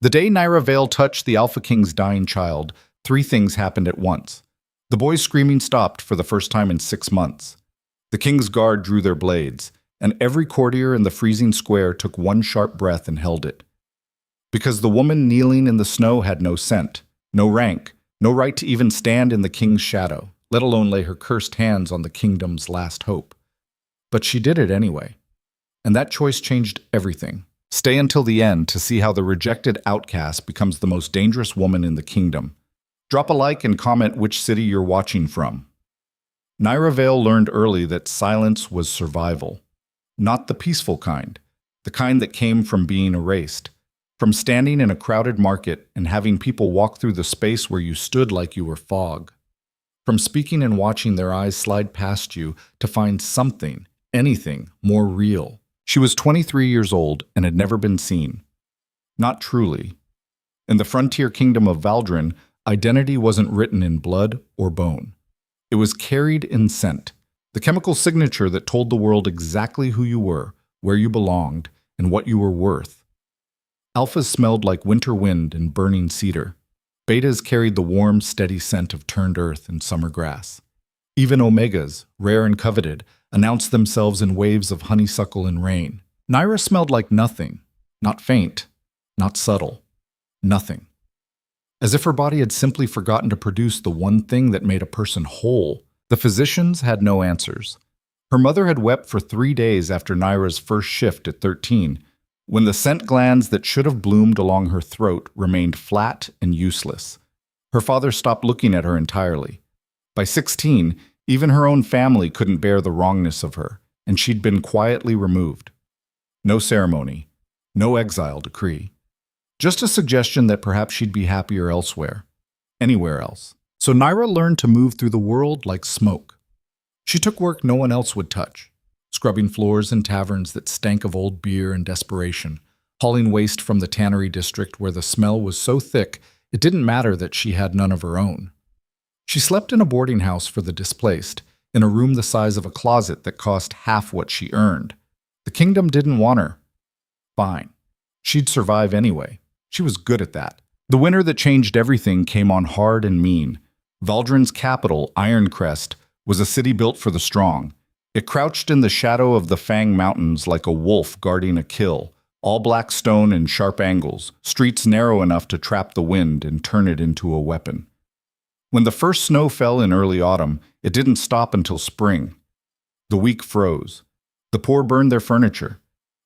The day Nyra Vale touched the Alpha King's dying child, three things happened at once. The boy's screaming stopped for the first time in 6 months. The king's guard drew their blades, and every courtier in the freezing square took one sharp breath and held it. Because the woman kneeling in the snow had no scent, no rank, no right to even stand in the king's shadow, let alone lay her cursed hands on the kingdom's last hope. But she did it anyway. And that choice changed everything. Stay until the end to see how the rejected outcast becomes the most dangerous woman in the kingdom. Drop a like and comment which city you're watching from. Nyra Vale learned early that silence was survival. Not the peaceful kind, the kind that came from being erased, from standing in a crowded market and having people walk through the space where you stood like you were fog, from speaking and watching their eyes slide past you to find something, anything, more real. She was 23 years old and had never been seen. Not truly. In the frontier kingdom of Valdrin, identity wasn't written in blood or bone. It was carried in scent, the chemical signature that told the world exactly who you were, where you belonged, and what you were worth. Alphas smelled like winter wind and burning cedar. Betas carried the warm, steady scent of turned earth and summer grass. Even omegas, rare and coveted, announced themselves in waves of honeysuckle and rain. Nyra smelled like nothing, not faint, not subtle, nothing. As if her body had simply forgotten to produce the one thing that made a person whole. The physicians had no answers. Her mother had wept for 3 days after Nyra's first shift at 13, when the scent glands that should have bloomed along her throat remained flat and useless. Her father stopped looking at her entirely. By 16, even her own family couldn't bear the wrongness of her, and she'd been quietly removed. No ceremony, no exile decree. Just a suggestion that perhaps she'd be happier elsewhere, anywhere else. So Nyra learned to move through the world like smoke. She took work no one else would touch, scrubbing floors in taverns that stank of old beer and desperation, hauling waste from the tannery district where the smell was so thick it didn't matter that she had none of her own. She slept in a boarding house for the displaced, in a room the size of a closet that cost half what she earned. The kingdom didn't want her. Fine. She'd survive anyway. She was good at that. The winter that changed everything came on hard and mean. Valdrin's capital, Ironcrest, was a city built for the strong. It crouched in the shadow of the Fang Mountains like a wolf guarding a kill, all black stone and sharp angles, streets narrow enough to trap the wind and turn it into a weapon. When the first snow fell in early autumn, it didn't stop until spring. The weak froze. The poor burned their furniture.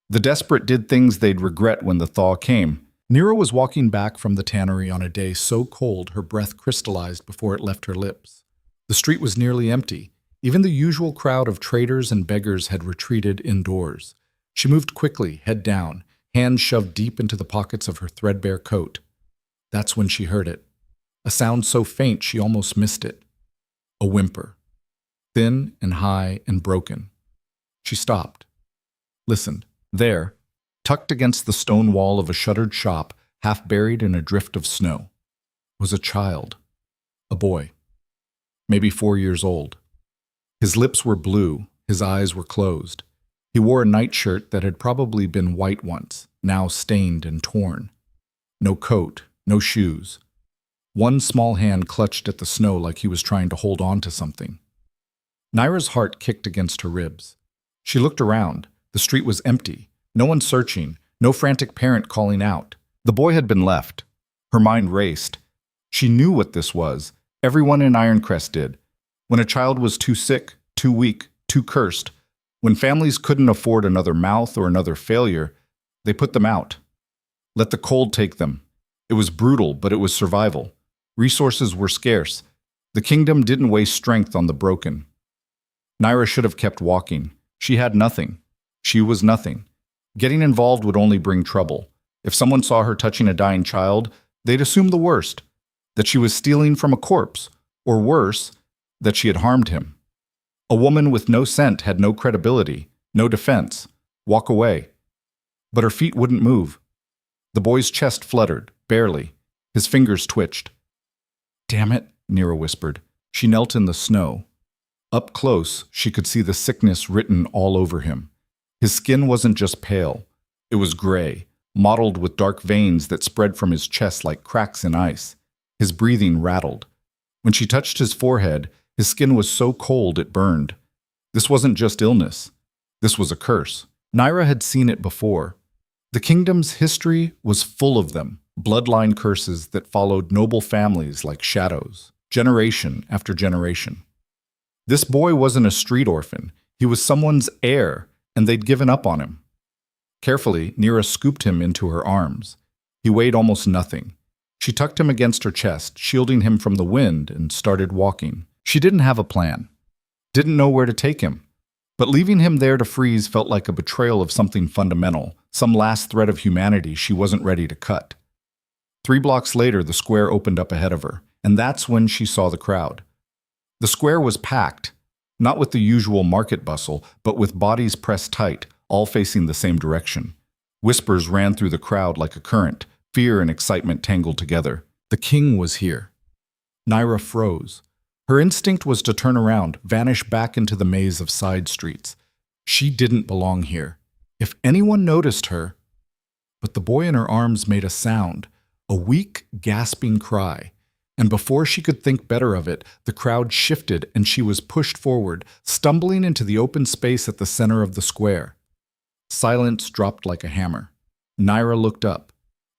The desperate did things they'd regret when the thaw came. Nyra was walking back from the tannery on a day so cold her breath crystallized before it left her lips. The street was nearly empty. Even the usual crowd of traders and beggars had retreated indoors. She moved quickly, head down, hands shoved deep into the pockets of her threadbare coat. That's when she heard it. A sound so faint she almost missed it. A whimper. Thin and high and broken. She stopped. Listened. There, tucked against the stone wall of a shuttered shop, half buried in a drift of snow, was a child. A boy. Maybe 4 years old. His lips were blue, his eyes were closed. He wore a nightshirt that had probably been white once, now stained and torn. No coat, no shoes. One small hand clutched at the snow like he was trying to hold on to something. Nyra's heart kicked against her ribs. She looked around. The street was empty. No one searching, no frantic parent calling out. The boy had been left. Her mind raced. She knew what this was. Everyone in Ironcrest did. When a child was too sick, too weak, too cursed, when families couldn't afford another mouth or another failure, they put them out. Let the cold take them. It was brutal, but it was survival. Resources were scarce. The kingdom didn't waste strength on the broken. Nyra should have kept walking. She had nothing. She was nothing. Getting involved would only bring trouble. If someone saw her touching a dying child, they'd assume the worst, that she was stealing from a corpse, or worse, that she had harmed him. A woman with no scent had no credibility, no defense. Walk away. But her feet wouldn't move. The boy's chest fluttered, barely. His fingers twitched. "Damn it," Nyra whispered. She knelt in the snow. Up close, she could see the sickness written all over him. His skin wasn't just pale. It was gray, mottled with dark veins that spread from his chest like cracks in ice. His breathing rattled. When she touched his forehead, his skin was so cold it burned. This wasn't just illness. This was a curse. Nyra had seen it before. The kingdom's history was full of them, bloodline curses that followed noble families like shadows, generation after generation. This boy wasn't a street orphan. He was someone's heir, and they'd given up on him. Carefully, Nyra scooped him into her arms. He weighed almost nothing. She tucked him against her chest, shielding him from the wind, and started walking. She didn't have a plan. Didn't know where to take him. But leaving him there to freeze felt like a betrayal of something fundamental, some last thread of humanity she wasn't ready to cut. 3 blocks later, the square opened up ahead of her, and that's when she saw the crowd. The square was packed, not with the usual market bustle, but with bodies pressed tight, all facing the same direction. Whispers ran through the crowd like a current, fear and excitement tangled together. The king was here. Nyra froze. Her instinct was to turn around, vanish back into the maze of side streets. She didn't belong here. If anyone noticed her... But the boy in her arms made a sound, a weak, gasping cry. And before she could think better of it, the crowd shifted and she was pushed forward, stumbling into the open space at the center of the square. Silence dropped like a hammer. Nyra looked up.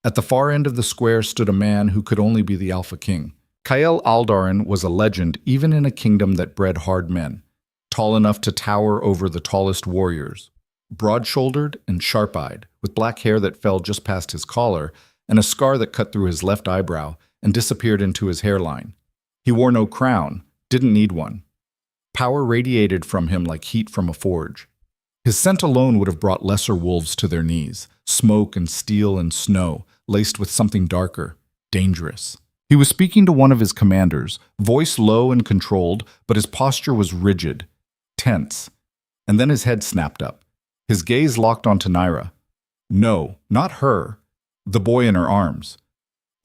At the far end of the square stood a man who could only be the Alpha King. Kyle Aldarin was a legend even in a kingdom that bred hard men, tall enough to tower over the tallest warriors. Broad-shouldered and sharp-eyed, with black hair that fell just past his collar, and a scar that cut through his left eyebrow and disappeared into his hairline. He wore no crown, didn't need one. Power radiated from him like heat from a forge. His scent alone would have brought lesser wolves to their knees, smoke and steel and snow, laced with something darker, dangerous. He was speaking to one of his commanders, voice low and controlled, but his posture was rigid, tense. And then his head snapped up. His gaze locked onto Nyra. No, not her. The boy in her arms.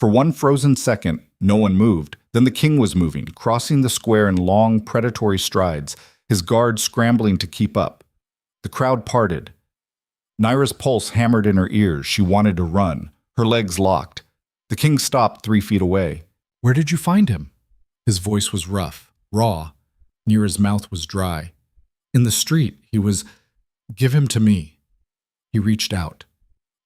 For one frozen second, no one moved. Then the king was moving, crossing the square in long, predatory strides, his guards scrambling to keep up. The crowd parted. Nyra's pulse hammered in her ears. She wanted to run, her legs locked. The king stopped 3 feet away. "Where did you find him?" His voice was rough, raw. Nyra's mouth was dry. "In the street. He was... Give him to me." He reached out,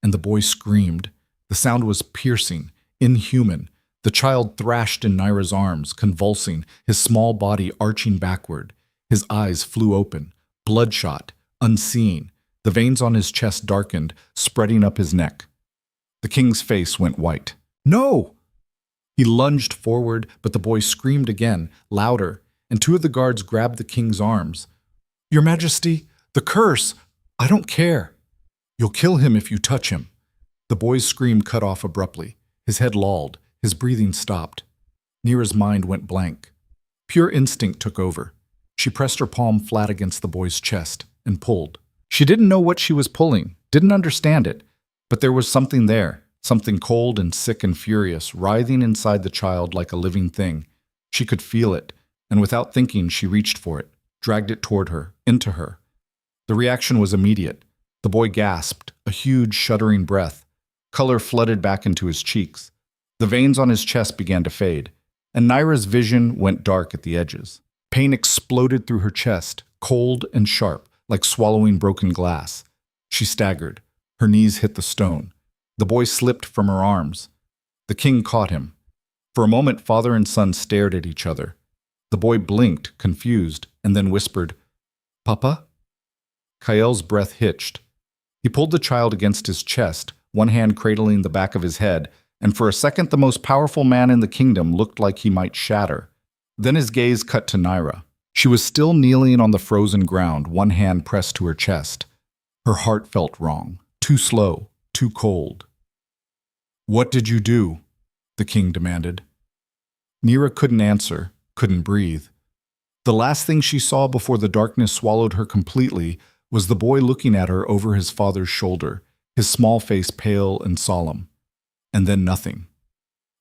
and the boy screamed. The sound was piercing, inhuman. The child thrashed in Nyra's arms, convulsing, his small body arching backward. His eyes flew open, bloodshot, unseeing. The veins on his chest darkened, spreading up his neck. The king's face went white. "No!" He lunged forward, but the boy screamed again, louder, and 2 of the guards grabbed the king's arms. "Your Majesty, the curse! I don't care." "You'll kill him if you touch him." The boy's scream cut off abruptly. His head lolled. His breathing stopped. Nyra's mind went blank. Pure instinct took over. She pressed her palm flat against the boy's chest and pulled. She didn't know what she was pulling, didn't understand it, but there was something there, something cold and sick and furious, writhing inside the child like a living thing. She could feel it, and without thinking, she reached for it, dragged it toward her, into her. The reaction was immediate. The boy gasped, a huge, shuddering breath. Color flooded back into his cheeks. The veins on his chest began to fade, and Nyra's vision went dark at the edges. Pain exploded through her chest, cold and sharp, like swallowing broken glass. She staggered. Her knees hit the stone. The boy slipped from her arms. The king caught him. For a moment, father and son stared at each other. The boy blinked, confused, and then whispered, "Papa?" Kael's breath hitched. He pulled the child against his chest, one hand cradling the back of his head, and for a second the most powerful man in the kingdom looked like he might shatter. Then his gaze cut to Nyra. She was still kneeling on the frozen ground, one hand pressed to her chest. Her heart felt wrong, too slow, too cold. "What did you do?" the king demanded. Nyra couldn't answer, couldn't breathe. The last thing she saw before the darkness swallowed her completely was the boy looking at her over his father's shoulder, his small face pale and solemn. And then nothing.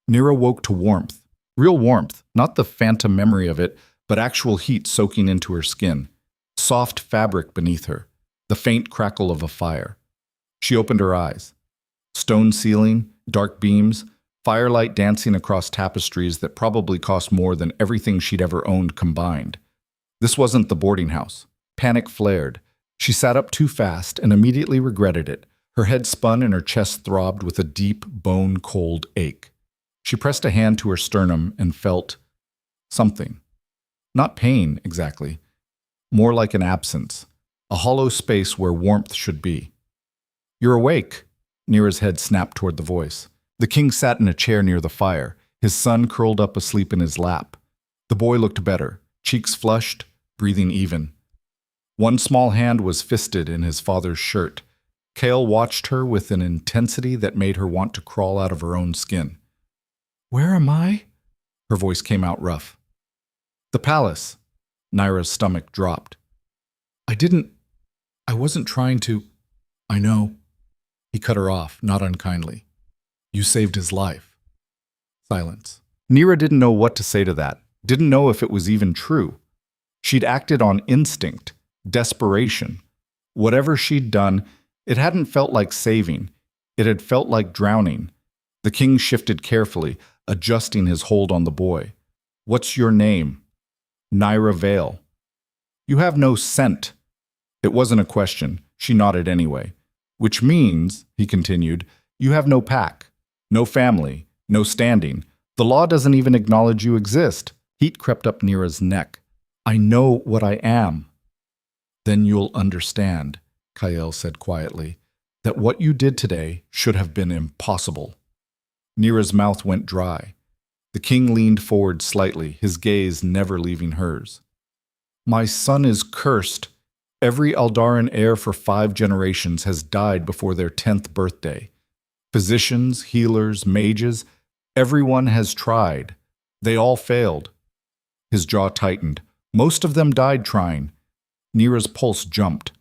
Nyra woke to warmth. Real warmth, not the phantom memory of it, but actual heat soaking into her skin. Soft fabric beneath her, the faint crackle of a fire. She opened her eyes. Stone ceiling, dark beams, firelight dancing across tapestries that probably cost more than everything she'd ever owned combined. This wasn't the boarding house. Panic flared. She sat up too fast and immediately regretted it. Her head spun and her chest throbbed with a deep, bone-cold ache. She pressed a hand to her sternum and felt something. Not pain, exactly. More like an absence. A hollow space where warmth should be. "You're awake." Nyra's head snapped toward the voice. The king sat in a chair near the fire, his son curled up asleep in his lap. The boy looked better, cheeks flushed, breathing even. One small hand was fisted in his father's shirt. Kale watched her with an intensity that made her want to crawl out of her own skin. "Where am I?" Her voice came out rough. "The palace." Nyra's stomach dropped. I wasn't trying to. I know." He cut her off, not unkindly. "You saved his life." Silence. Nyra didn't know what to say to that, didn't know if it was even true. She'd acted on instinct, desperation. Whatever she'd done, it hadn't felt like saving. It had felt like drowning. The king shifted carefully, adjusting his hold on the boy. "What's your name?" "Nyra Vale." "You have no scent." It wasn't a question. She nodded anyway. "Which means," he continued, "you have no pack, no family, no standing. The law doesn't even acknowledge you exist." Heat crept up Nyra's neck. "I know what I am." "Then you'll understand," Kael said quietly, "that what you did today should have been impossible." Nyra's mouth went dry. The king leaned forward slightly, his gaze never leaving hers. "My son is cursed. Every Aldaran heir for 5 generations has died before their 10th birthday. Physicians, healers, mages, everyone has tried. They all failed." His jaw tightened. "Most of them died trying." Nyra's pulse jumped.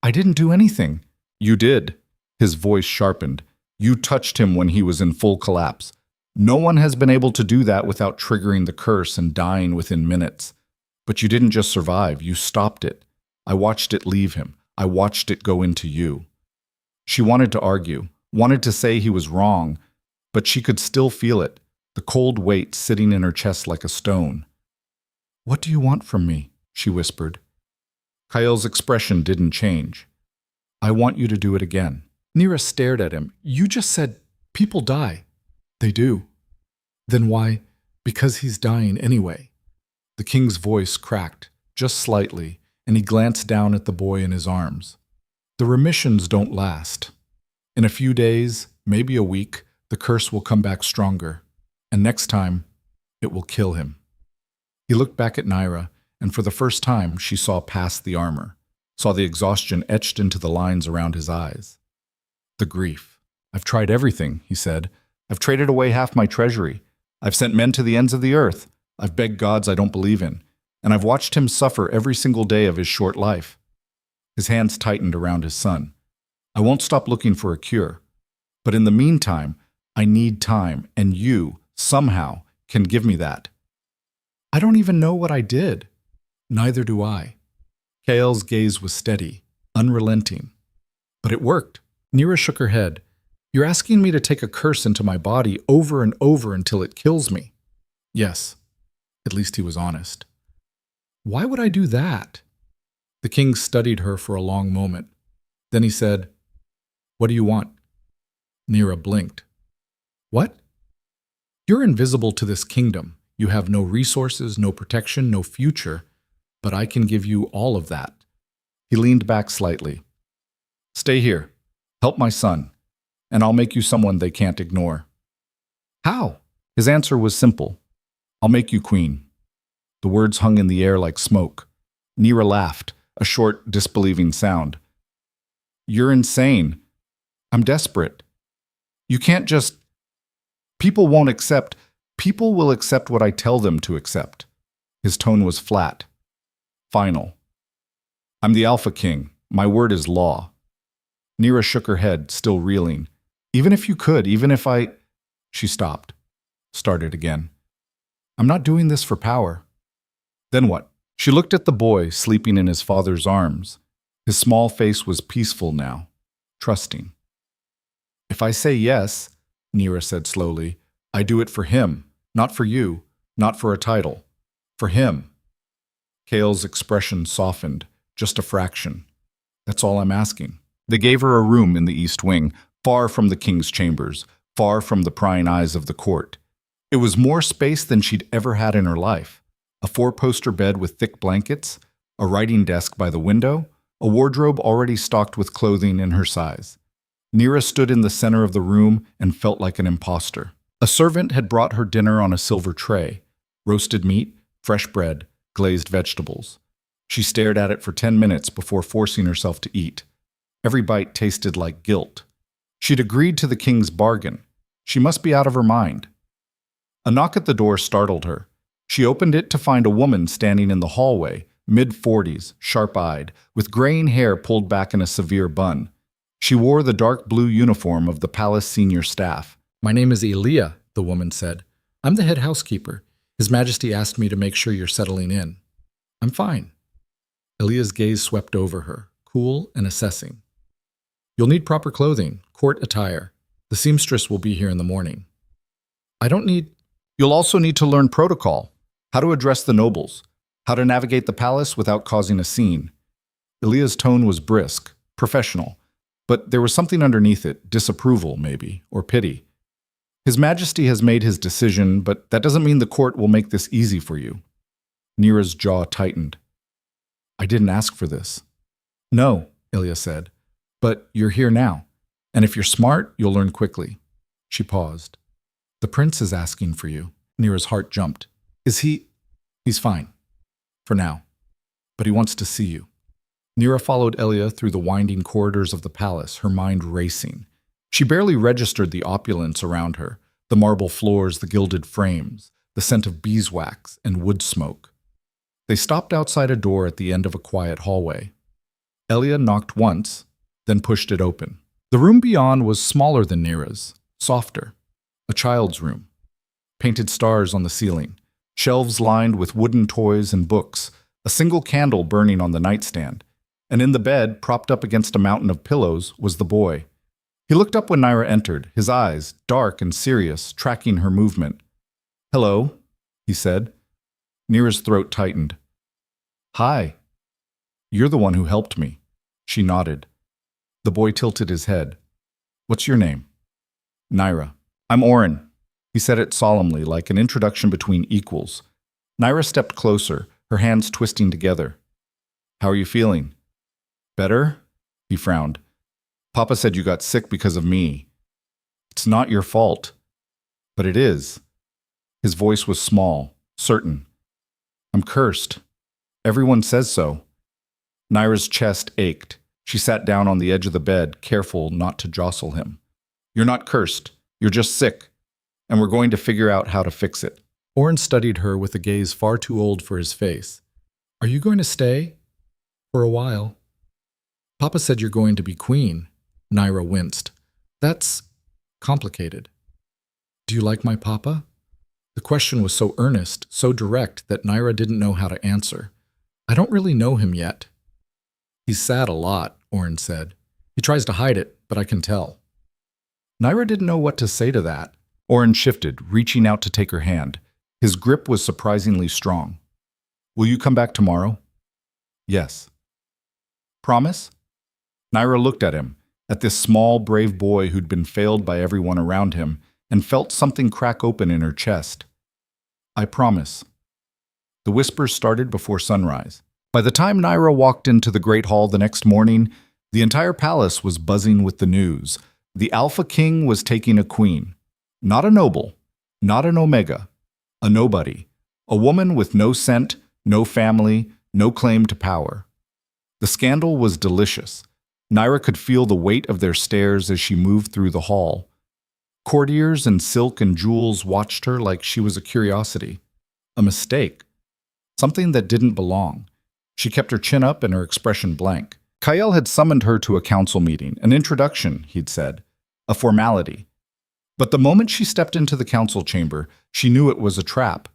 "I didn't do anything." "You did." His voice sharpened. "You touched him when he was in full collapse. No one has been able to do that without triggering the curse and dying within minutes. But you didn't just survive, you stopped it. I watched it leave him. I watched it go into you." She wanted to argue, wanted to say he was wrong, but she could still feel it, the cold weight sitting in her chest like a stone. "What do you want from me?" she whispered. Kael's expression didn't change. "I want you to do it again." Nyra stared at him. "You just said people die." "They do." "Then why?" "Because he's dying anyway." The king's voice cracked, just slightly, and he glanced down at the boy in his arms. "The remissions don't last. In a few days, maybe a week, the curse will come back stronger, and next time, it will kill him." He looked back at Nyra, and for the first time she saw past the armor, saw the exhaustion etched into the lines around his eyes. The grief. "I've tried everything," he said. "I've traded away half my treasury. I've sent men to the ends of the earth. I've begged gods I don't believe in. And I've watched him suffer every single day of his short life." His hands tightened around his son. "I won't stop looking for a cure. But in the meantime, I need time, and you, somehow, can give me that." "I don't even know what I did." "Neither do I." Kael's gaze was steady, unrelenting. "But it worked." Nyra shook her head. "You're asking me to take a curse into my body over and over until it kills me." "Yes." At least he was honest. "Why would I do that?" The king studied her for a long moment. Then he said, "What do you want?" Nyra blinked. "What?" "You're invisible to this kingdom. You have no resources, no protection, no future, but I can give you all of that." He leaned back slightly. "Stay here. Help my son, and I'll make you someone they can't ignore." "How?" His answer was simple. "I'll make you queen." The words hung in the air like smoke. Nyra laughed, a short, disbelieving sound. "You're insane. I'm desperate. You can't just. People won't accept. People will accept what I tell them to accept." His tone was flat, final. "I'm the Alpha King. My word is law." Nyra shook her head, still reeling. "Even if you could, even if I—" She stopped, started again. "I'm not doing this for power." "Then what?" She looked at the boy sleeping in his father's arms. His small face was peaceful now, trusting. If I say yes, Nyra said slowly, I do it for him, not for you, not for a title. For him. Kale's expression softened, just a fraction. That's all I'm asking. They gave her a room in the east wing, far from the king's chambers, far from the prying eyes of the court. It was more space than she'd ever had in her life. A four-poster bed with thick blankets, a writing desk by the window, a wardrobe already stocked with clothing in her size. Nyra stood in the center of the room and felt like an imposter. A servant had brought her dinner on a silver tray, roasted meat, fresh bread, glazed vegetables. She stared at it for 10 minutes before forcing herself to eat. Every bite tasted like guilt. She'd agreed to the king's bargain. She must be out of her mind. A knock at the door startled her. She opened it to find a woman standing in the hallway, mid-40s, sharp-eyed, with graying hair pulled back in a severe bun. She wore the dark blue uniform of the palace senior staff. My name is Elia, the woman said. I'm the head housekeeper. His Majesty asked me to make sure you're settling in. I'm fine. Elia's gaze swept over her, cool and assessing. You'll need proper clothing, court attire. The seamstress will be here in the morning. I don't need... You'll also need to learn protocol, how to address the nobles, how to navigate the palace without causing a scene. Elia's tone was brisk, professional, but there was something underneath it, disapproval maybe, or pity. His Majesty has made his decision, but that doesn't mean the court will make this easy for you. Nyra's jaw tightened. I didn't ask for this. No, Elia said, but you're here now, and if you're smart, you'll learn quickly. She paused. The prince is asking for you. Nyra's heart jumped. Is he? He's fine. For now. But he wants to see you. Nyra followed Elia through the winding corridors of the palace, her mind racing. She barely registered the opulence around her, the marble floors, the gilded frames, the scent of beeswax and wood smoke. They stopped outside a door at the end of a quiet hallway. Elia knocked once, then pushed it open. The room beyond was smaller than Nyra's, softer. A child's room. Painted stars on the ceiling, shelves lined with wooden toys and books, a single candle burning on the nightstand, and in the bed, propped up against a mountain of pillows, was the boy. He looked up when Nyra entered, his eyes, dark and serious, tracking her movement. Hello, he said. Nyra's throat tightened. Hi. You're the one who helped me. She nodded. The boy tilted his head. What's your name? Nyra. I'm Oren. He said it solemnly, like an introduction between equals. Nyra stepped closer, her hands twisting together. How are you feeling? Better? He frowned. Papa said you got sick because of me. It's not your fault. But it is. His voice was small, certain. I'm cursed. Everyone says so. Nyra's chest ached. She sat down on the edge of the bed, careful not to jostle him. You're not cursed. You're just sick. And we're going to figure out how to fix it. Oren studied her with a gaze far too old for his face. Are you going to stay? For a while. Papa said you're going to be queen. Nyra winced. That's complicated. Do you like my papa? The question was so earnest, so direct, that Nyra didn't know how to answer. I don't really know him yet. He's sad a lot, Oren said. He tries to hide it, but I can tell. Nyra didn't know what to say to that. Oren shifted, reaching out to take her hand. His grip was surprisingly strong. Will you come back tomorrow? Yes. Promise? Nyra looked at him, at this small, brave boy who'd been failed by everyone around him, and felt something crack open in her chest. I promise. The whispers started before sunrise. By the time Nyra walked into the Great Hall the next morning, the entire palace was buzzing with the news. The Alpha King was taking a queen. Not a noble, not an omega, a nobody, a woman with no scent, no family, no claim to power. The scandal was delicious. Nyra could feel the weight of their stares as she moved through the hall. Courtiers in silk and jewels watched her like she was a curiosity, a mistake, something that didn't belong. She kept her chin up and her expression blank. Kael had summoned her to a council meeting, an introduction, he'd said, a formality. But the moment she stepped into the council chamber, she knew it was a trap.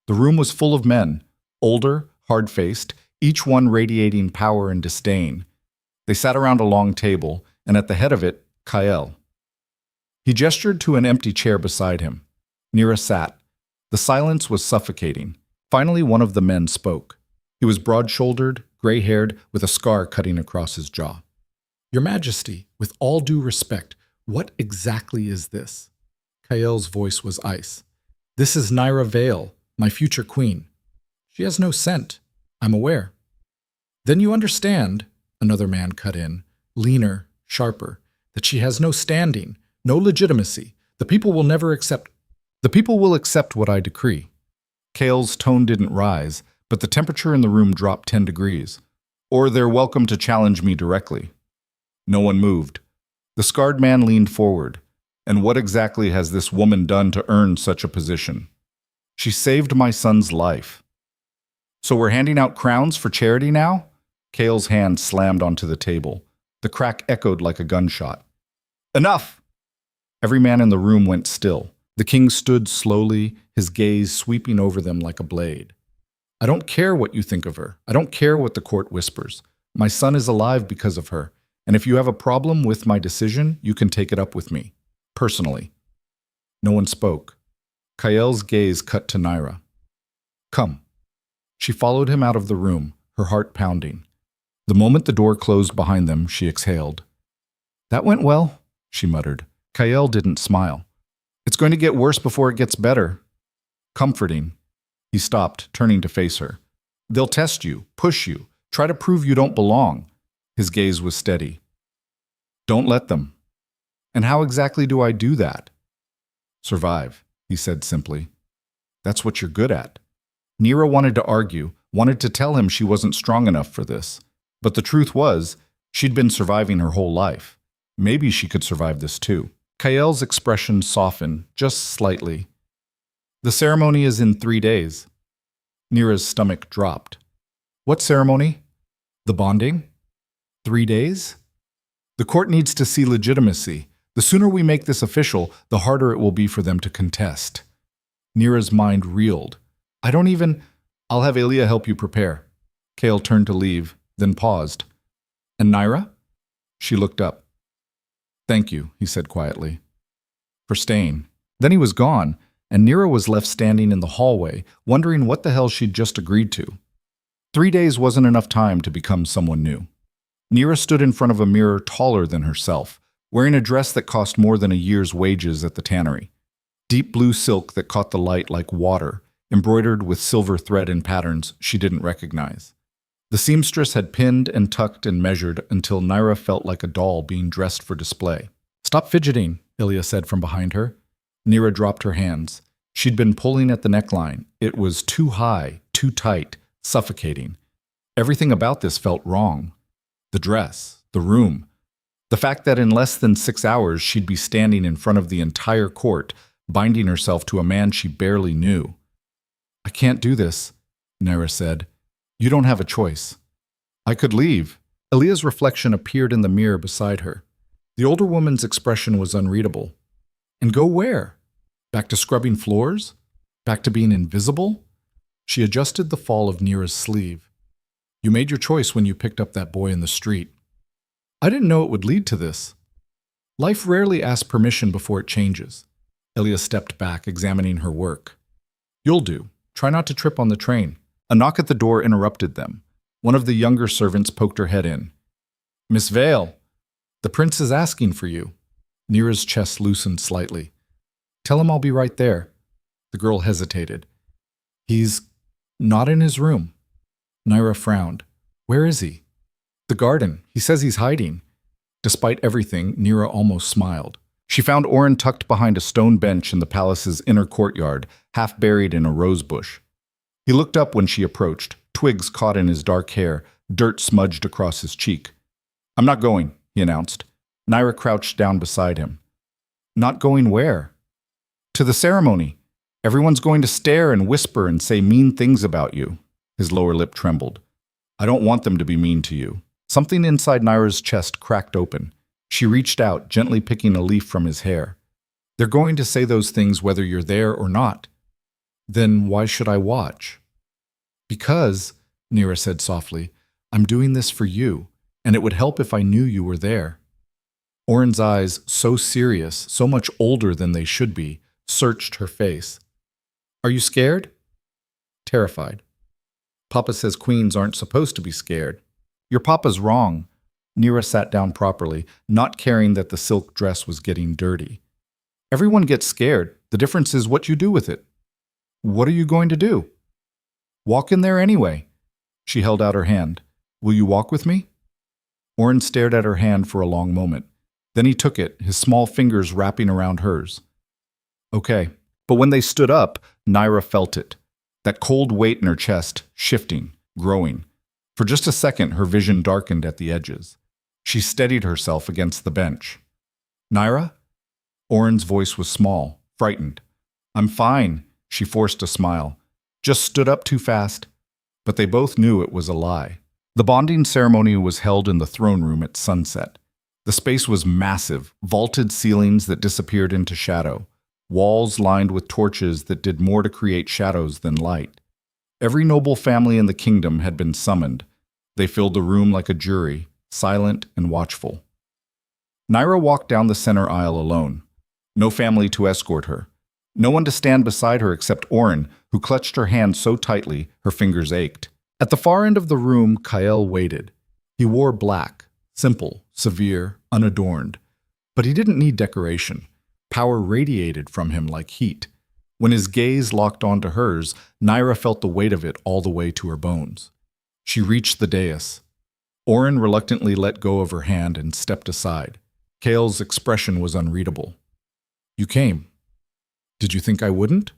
The room was full of men, older, hard-faced, each one radiating power and disdain. They sat around a long table, and at the head of it, Kael. He gestured to an empty chair beside him. Nyra sat. The silence was suffocating. Finally, one of the men spoke. He was broad-shouldered, gray-haired, with a scar cutting across his jaw. "Your Majesty, with all due respect, what exactly is this?" Kael's voice was ice. "This is Nyra Vale, my future queen. She has no scent. I'm aware." "Then you understand," another man cut in, leaner, sharper, "that she has no standing, no legitimacy. The people will never accept—" "The people will accept what I decree." Kael's tone didn't rise, but the temperature in the room dropped 10 degrees. "Or they're welcome to challenge me directly." No one moved. The scarred man leaned forward. "And what exactly has this woman done to earn such a position?" "She saved my son's life." "So we're handing out crowns for charity now?" Kael's hand slammed onto the table. The crack echoed like a gunshot. "Enough!" Every man in the room went still. The king stood slowly, his gaze sweeping over them like a blade. "I don't care what you think of her. I don't care what the court whispers. My son is alive because of her, and if you have a problem with my decision, you can take it up with me, personally." No one spoke. Kael's gaze cut to Nyra. "Come." She followed him out of the room, her heart pounding. The moment the door closed behind them, she exhaled. "That went well," she muttered. Kael didn't smile. "It's going to get worse before it gets better." Comforting. He stopped, turning to face her. "They'll test you, push you, try to prove you don't belong." His gaze was steady. "Don't let them." "And how exactly do I do that?" "Survive," he said simply. "That's what you're good at." Nyra wanted to argue, wanted to tell him she wasn't strong enough for this. But the truth was, she'd been surviving her whole life. Maybe she could survive this too. Kael's expression softened, just slightly. "The ceremony is in 3 days." Nyra's stomach dropped. "What ceremony?" "The bonding." 3 days? "The court needs to see legitimacy. The sooner we make this official, the harder it will be for them to contest." Nyra's mind reeled. "I'll have Elia help you prepare." Kael turned to leave, then paused. "And Nyra?" She looked up. "Thank you," he said quietly, "for staying." Then he was gone, and Nyra was left standing in the hallway, wondering what the hell she'd just agreed to. 3 days wasn't enough time to become someone new. Nyra stood in front of a mirror taller than herself, wearing a dress that cost more than a year's wages at the tannery. Deep blue silk that caught the light like water, embroidered with silver thread and patterns she didn't recognize. The seamstress had pinned and tucked and measured until Nyra felt like a doll being dressed for display. "Stop fidgeting," Ilya said from behind her. Nyra dropped her hands. She'd been pulling at the neckline. It was too high, too tight, suffocating. Everything about this felt wrong. The dress, the room, the fact that in less than 6 hours she'd be standing in front of the entire court, binding herself to a man she barely knew. "I can't do this," Nyra said. "You don't have a choice." "I could leave." Ilya's reflection appeared in the mirror beside her. The older woman's expression was unreadable. "And go where? Back to scrubbing floors? Back to being invisible?" She adjusted the fall of Nyra's sleeve. "You made your choice when you picked up that boy in the street." "I didn't know it would lead to this." "Life rarely asks permission before it changes." Ilya stepped back, examining her work. "You'll do. Try not to trip on the train." A knock at the door interrupted them. One of the younger servants poked her head in. "Miss Vale, the prince is asking for you." Nyra's chest loosened slightly. "Tell him I'll be right there." The girl hesitated. "He's not in his room." Nyra frowned. "Where is he?" "The garden. He says he's hiding." Despite everything, Nyra almost smiled. She found Oren tucked behind a stone bench in the palace's inner courtyard, half buried in a rose bush. He looked up when she approached, twigs caught in his dark hair, dirt smudged across his cheek. "I'm not going," he announced. Nyra crouched down beside him. "Not going where?" "To the ceremony. Everyone's going to stare and whisper and say mean things about you." His lower lip trembled. "I don't want them to be mean to you." Something inside Nyra's chest cracked open. She reached out, gently picking a leaf from his hair. "They're going to say those things whether you're there or not." "Then why should I watch?" "Because," Nyra said softly, "I'm doing this for you, and it would help if I knew you were there." Oren's eyes, so serious, so much older than they should be, searched her face. Are you scared? Terrified. Papa says queens aren't supposed to be scared. Your papa's wrong. Nyra sat down properly, not caring that the silk dress was getting dirty. Everyone gets scared. The difference is what you do with it. What are you going to do? Walk in there anyway. She held out her hand. Will you walk with me? Oren stared at her hand for a long moment. Then he took it, his small fingers wrapping around hers. Okay. But when they stood up, Nyra felt it. That cold weight in her chest, shifting, growing. For just a second, her vision darkened at the edges. She steadied herself against the bench. Nyra? Oren's voice was small, frightened. I'm fine, she forced a smile. Just stood up too fast. But they both knew it was a lie. The bonding ceremony was held in the throne room at sunset. The space was massive, vaulted ceilings that disappeared into shadow, walls lined with torches that did more to create shadows than light. Every noble family in the kingdom had been summoned. They filled the room like a jury, silent and watchful. Nyra walked down the center aisle alone. No family to escort her. No one to stand beside her except Oren, who clutched her hand so tightly her fingers ached. At the far end of the room, Kael waited. He wore black, simple, severe, unadorned. But he didn't need decoration. Power radiated from him like heat. When his gaze locked onto hers, Nyra felt the weight of it all the way to her bones. She reached the dais. Oren reluctantly let go of her hand and stepped aside. Kael's expression was unreadable. You came. Did you think I wouldn't?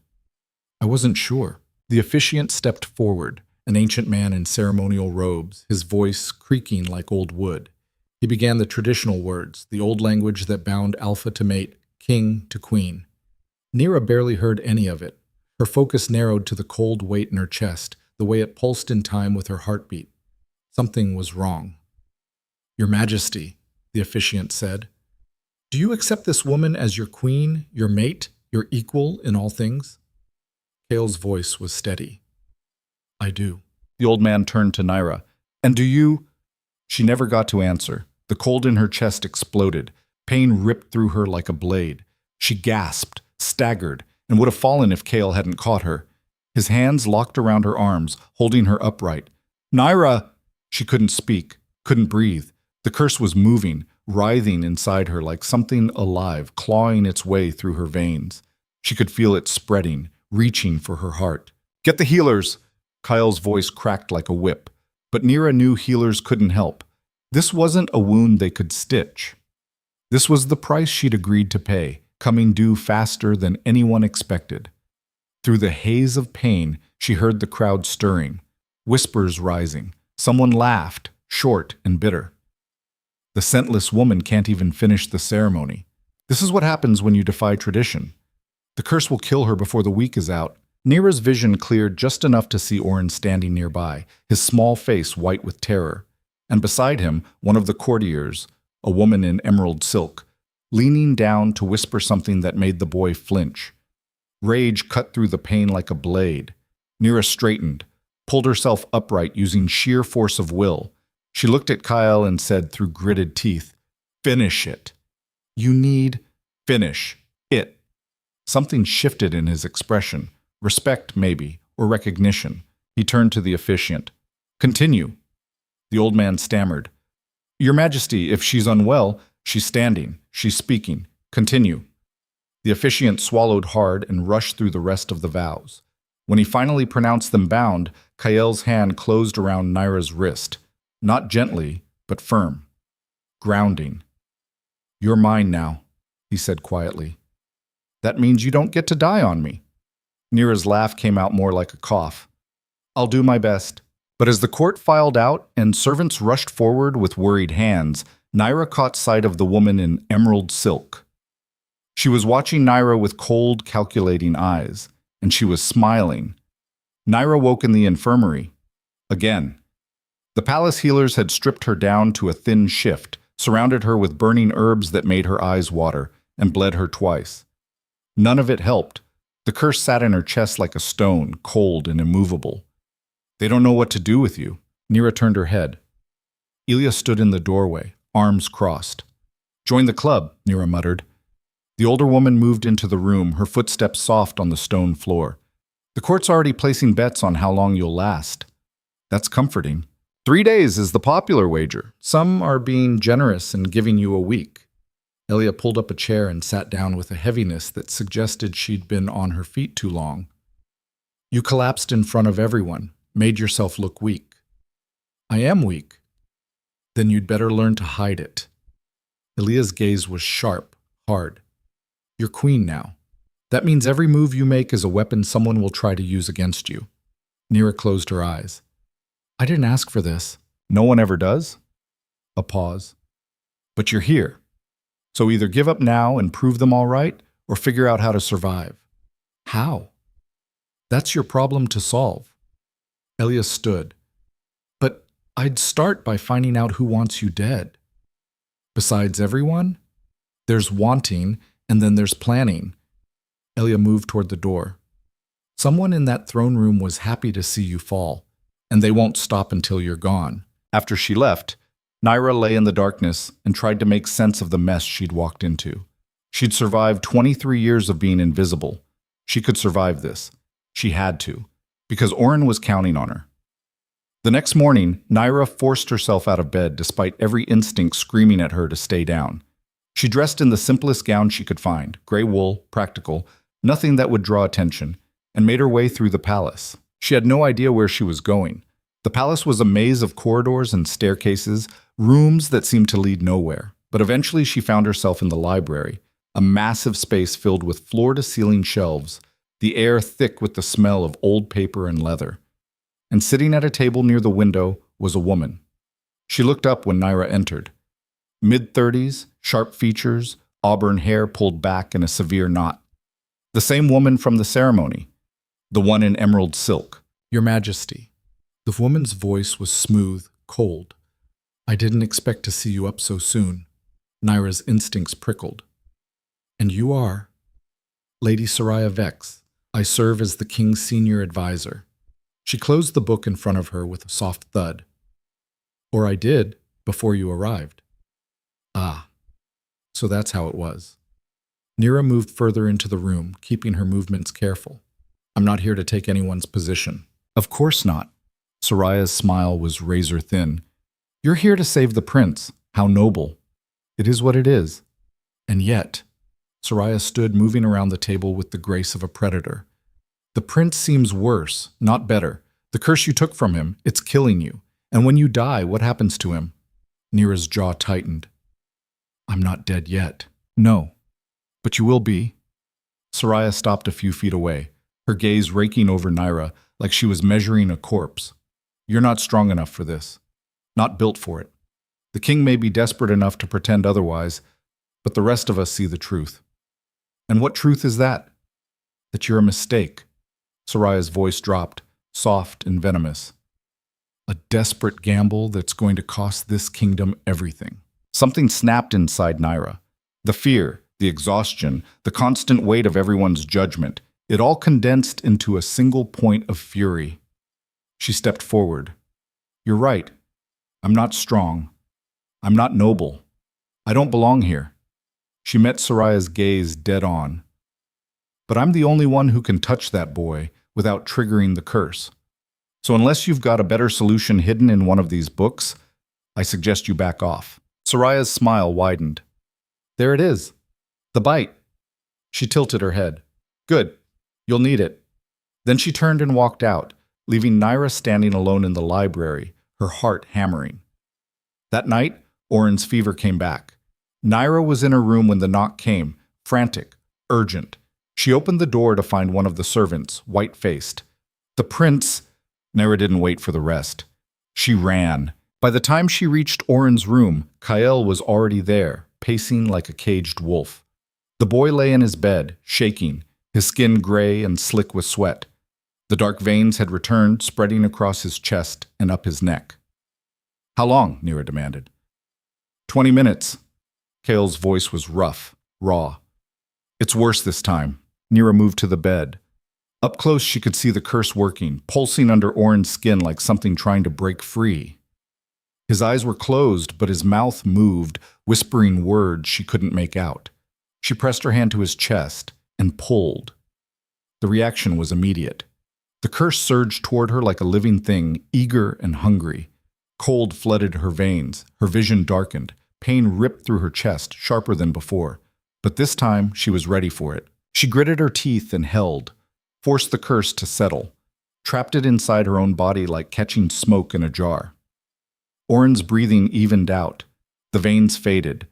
I wasn't sure. The officiant stepped forward, an ancient man in ceremonial robes, his voice creaking like old wood. He began the traditional words, the old language that bound alpha to mate, king to queen. Nyra barely heard any of it. Her focus narrowed to the cold weight in her chest, the way it pulsed in time with her heartbeat. Something was wrong. Your Majesty, the officiant said, do you accept this woman as your queen, your mate, your equal in all things? Kael's voice was steady. I do. The old man turned to Nyra. And do you? She never got to answer. The cold in her chest exploded. Pain ripped through her like a blade. She gasped, staggered, and would have fallen if Kael hadn't caught her. His hands locked around her arms, holding her upright. Nyra! She couldn't speak, couldn't breathe. The curse was moving, writhing inside her like something alive, clawing its way through her veins. She could feel it spreading, reaching for her heart. Get the healers! Kael's voice cracked like a whip. But Nyra knew healers couldn't help. This wasn't a wound they could stitch. This was the price she'd agreed to pay, coming due faster than anyone expected. Through the haze of pain, she heard the crowd stirring, whispers rising. Someone laughed, short and bitter. The scentless woman can't even finish the ceremony. This is what happens when you defy tradition. The curse will kill her before the week is out. Nyra's vision cleared just enough to see Oren standing nearby, his small face white with terror. And beside him, one of the courtiers, a woman in emerald silk, leaning down to whisper something that made the boy flinch. Rage cut through the pain like a blade. Nyra straightened, pulled herself upright using sheer force of will. She looked at Kael and said through gritted teeth, Finish it. You need finish it. Something shifted in his expression. Respect, maybe, or recognition. He turned to the officiant. Continue. The old man stammered. Your Majesty, if she's unwell, she's standing, she's speaking. Continue. The officiant swallowed hard and rushed through the rest of the vows. When he finally pronounced them bound, Kael's hand closed around Nyra's wrist. Not gently, but firm. Grounding. You're mine now, he said quietly. That means you don't get to die on me. Nyra's laugh came out more like a cough. I'll do my best. But as the court filed out and servants rushed forward with worried hands, Nyra caught sight of the woman in emerald silk. She was watching Nyra with cold, calculating eyes, and she was smiling. Nyra woke in the infirmary. Again. The palace healers had stripped her down to a thin shift, surrounded her with burning herbs that made her eyes water, and bled her twice. None of it helped. The curse sat in her chest like a stone, cold and immovable. They don't know what to do with you. Nyra turned her head. Ilya stood in the doorway, arms crossed. Join the club, Nyra muttered. The older woman moved into the room, her footsteps soft on the stone floor. The court's already placing bets on how long you'll last. That's comforting. 3 days is the popular wager. Some are being generous and giving you a week. Elia pulled up a chair and sat down with a heaviness that suggested she'd been on her feet too long. You collapsed in front of everyone, made yourself look weak. I am weak. Then you'd better learn to hide it. Elia's gaze was sharp, hard. You're queen now. That means every move you make is a weapon someone will try to use against you. Nyra closed her eyes. I didn't ask for this. No one ever does? A pause. But you're here. So either give up now and prove them all right, or figure out how to survive. How? That's your problem to solve. Elia stood. But I'd start by finding out who wants you dead. Besides everyone, there's wanting, and then there's planning. Elia moved toward the door. Someone in that throne room was happy to see you fall, and they won't stop until you're gone. After she left, Nyra lay in the darkness and tried to make sense of the mess she'd walked into. She'd survived 23 years of being invisible. She could survive this. She had to, because Oren was counting on her. The next morning, Nyra forced herself out of bed despite every instinct screaming at her to stay down. She dressed in the simplest gown she could find, gray wool, practical, nothing that would draw attention, and made her way through the palace. She had no idea where she was going. The palace was a maze of corridors and staircases, rooms that seemed to lead nowhere. But eventually she found herself in the library, a massive space filled with floor-to-ceiling shelves, the air thick with the smell of old paper and leather. And sitting at a table near the window was a woman. She looked up when Nyra entered. Mid-30s, sharp features, auburn hair pulled back in a severe knot. The same woman from the ceremony, the one in emerald silk. Your Majesty. The woman's voice was smooth, cold. I didn't expect to see you up so soon. Nyra's instincts prickled. And you are? Lady Soraya Vex. I serve as the king's senior advisor. She closed the book in front of her with a soft thud. Or I did, before you arrived. Ah, so that's how it was. Nyra moved further into the room, keeping her movements careful. I'm not here to take anyone's position. Of course not. Soraya's smile was razor thin. You're here to save the prince. How noble. It is what it is. And yet, Soraya stood moving around the table with the grace of a predator. The prince seems worse, not better. The curse you took from him, it's killing you. And when you die, what happens to him? Nyra's jaw tightened. I'm not dead yet. No, but you will be. Soraya stopped a few feet away, her gaze raking over Nyra like she was measuring a corpse. You're not strong enough for this. Not built for it. The king may be desperate enough to pretend otherwise, but the rest of us see the truth. And what truth is that? That you're a mistake. Soraya's voice dropped, soft and venomous. A desperate gamble that's going to cost this kingdom everything. Something snapped inside Nyra. The fear, the exhaustion, the constant weight of everyone's judgment, it all condensed into a single point of fury. She stepped forward. You're right. I'm not strong. I'm not noble. I don't belong here. She met Soraya's gaze dead on. But I'm the only one who can touch that boy without triggering the curse. So unless you've got a better solution hidden in one of these books, I suggest you back off. Soraya's smile widened. There it is. The bite. She tilted her head. Good. You'll need it. Then she turned and walked out, leaving Nyra standing alone in the library, her heart hammering. That night, Oren's fever came back. Nyra was in her room when the knock came, frantic, urgent. She opened the door to find one of the servants, white-faced. The prince... Nyra didn't wait for the rest. She ran. By the time she reached Oren's room, Kael was already there, pacing like a caged wolf. The boy lay in his bed, shaking, his skin gray and slick with sweat. The dark veins had returned, spreading across his chest and up his neck. How long? Nyra demanded. 20 minutes. Kael's voice was rough, raw. It's worse this time. Nyra moved to the bed. Up close, she could see the curse working, pulsing under Oren's skin like something trying to break free. His eyes were closed, but his mouth moved, whispering words she couldn't make out. She pressed her hand to his chest and pulled. The reaction was immediate. The curse surged toward her like a living thing, eager and hungry. Cold flooded her veins, her vision darkened, pain ripped through her chest, sharper than before. But this time, she was ready for it. She gritted her teeth and held, forced the curse to settle, trapped it inside her own body like catching smoke in a jar. Oren's breathing evened out. The veins faded.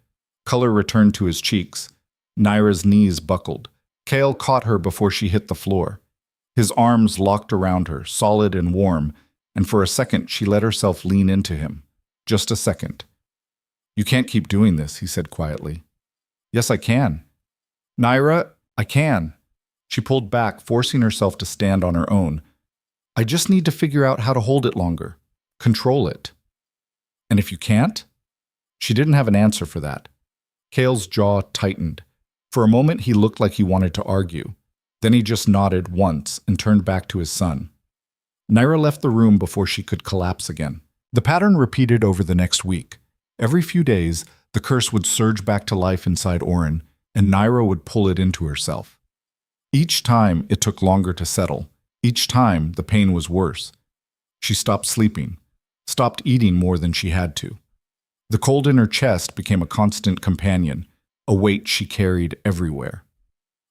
Color returned to his cheeks. Nyra's knees buckled. Kale caught her before she hit the floor. His arms locked around her, solid and warm, and for a second she let herself lean into him. Just a second. "You can't keep doing this," he said quietly. "Yes, I can." "Nyra, I can." She pulled back, forcing herself to stand on her own. "I just need to figure out how to hold it longer. Control it." "And if you can't?" She didn't have an answer for that. Kale's jaw tightened. For a moment he looked like he wanted to argue. Then he just nodded once and turned back to his son. Nyra left the room before she could collapse again. The pattern repeated over the next week. Every few days, the curse would surge back to life inside Oren, and Nyra would pull it into herself. Each time, it took longer to settle. Each time, the pain was worse. She stopped sleeping, stopped eating more than she had to. The cold in her chest became a constant companion, a weight she carried everywhere.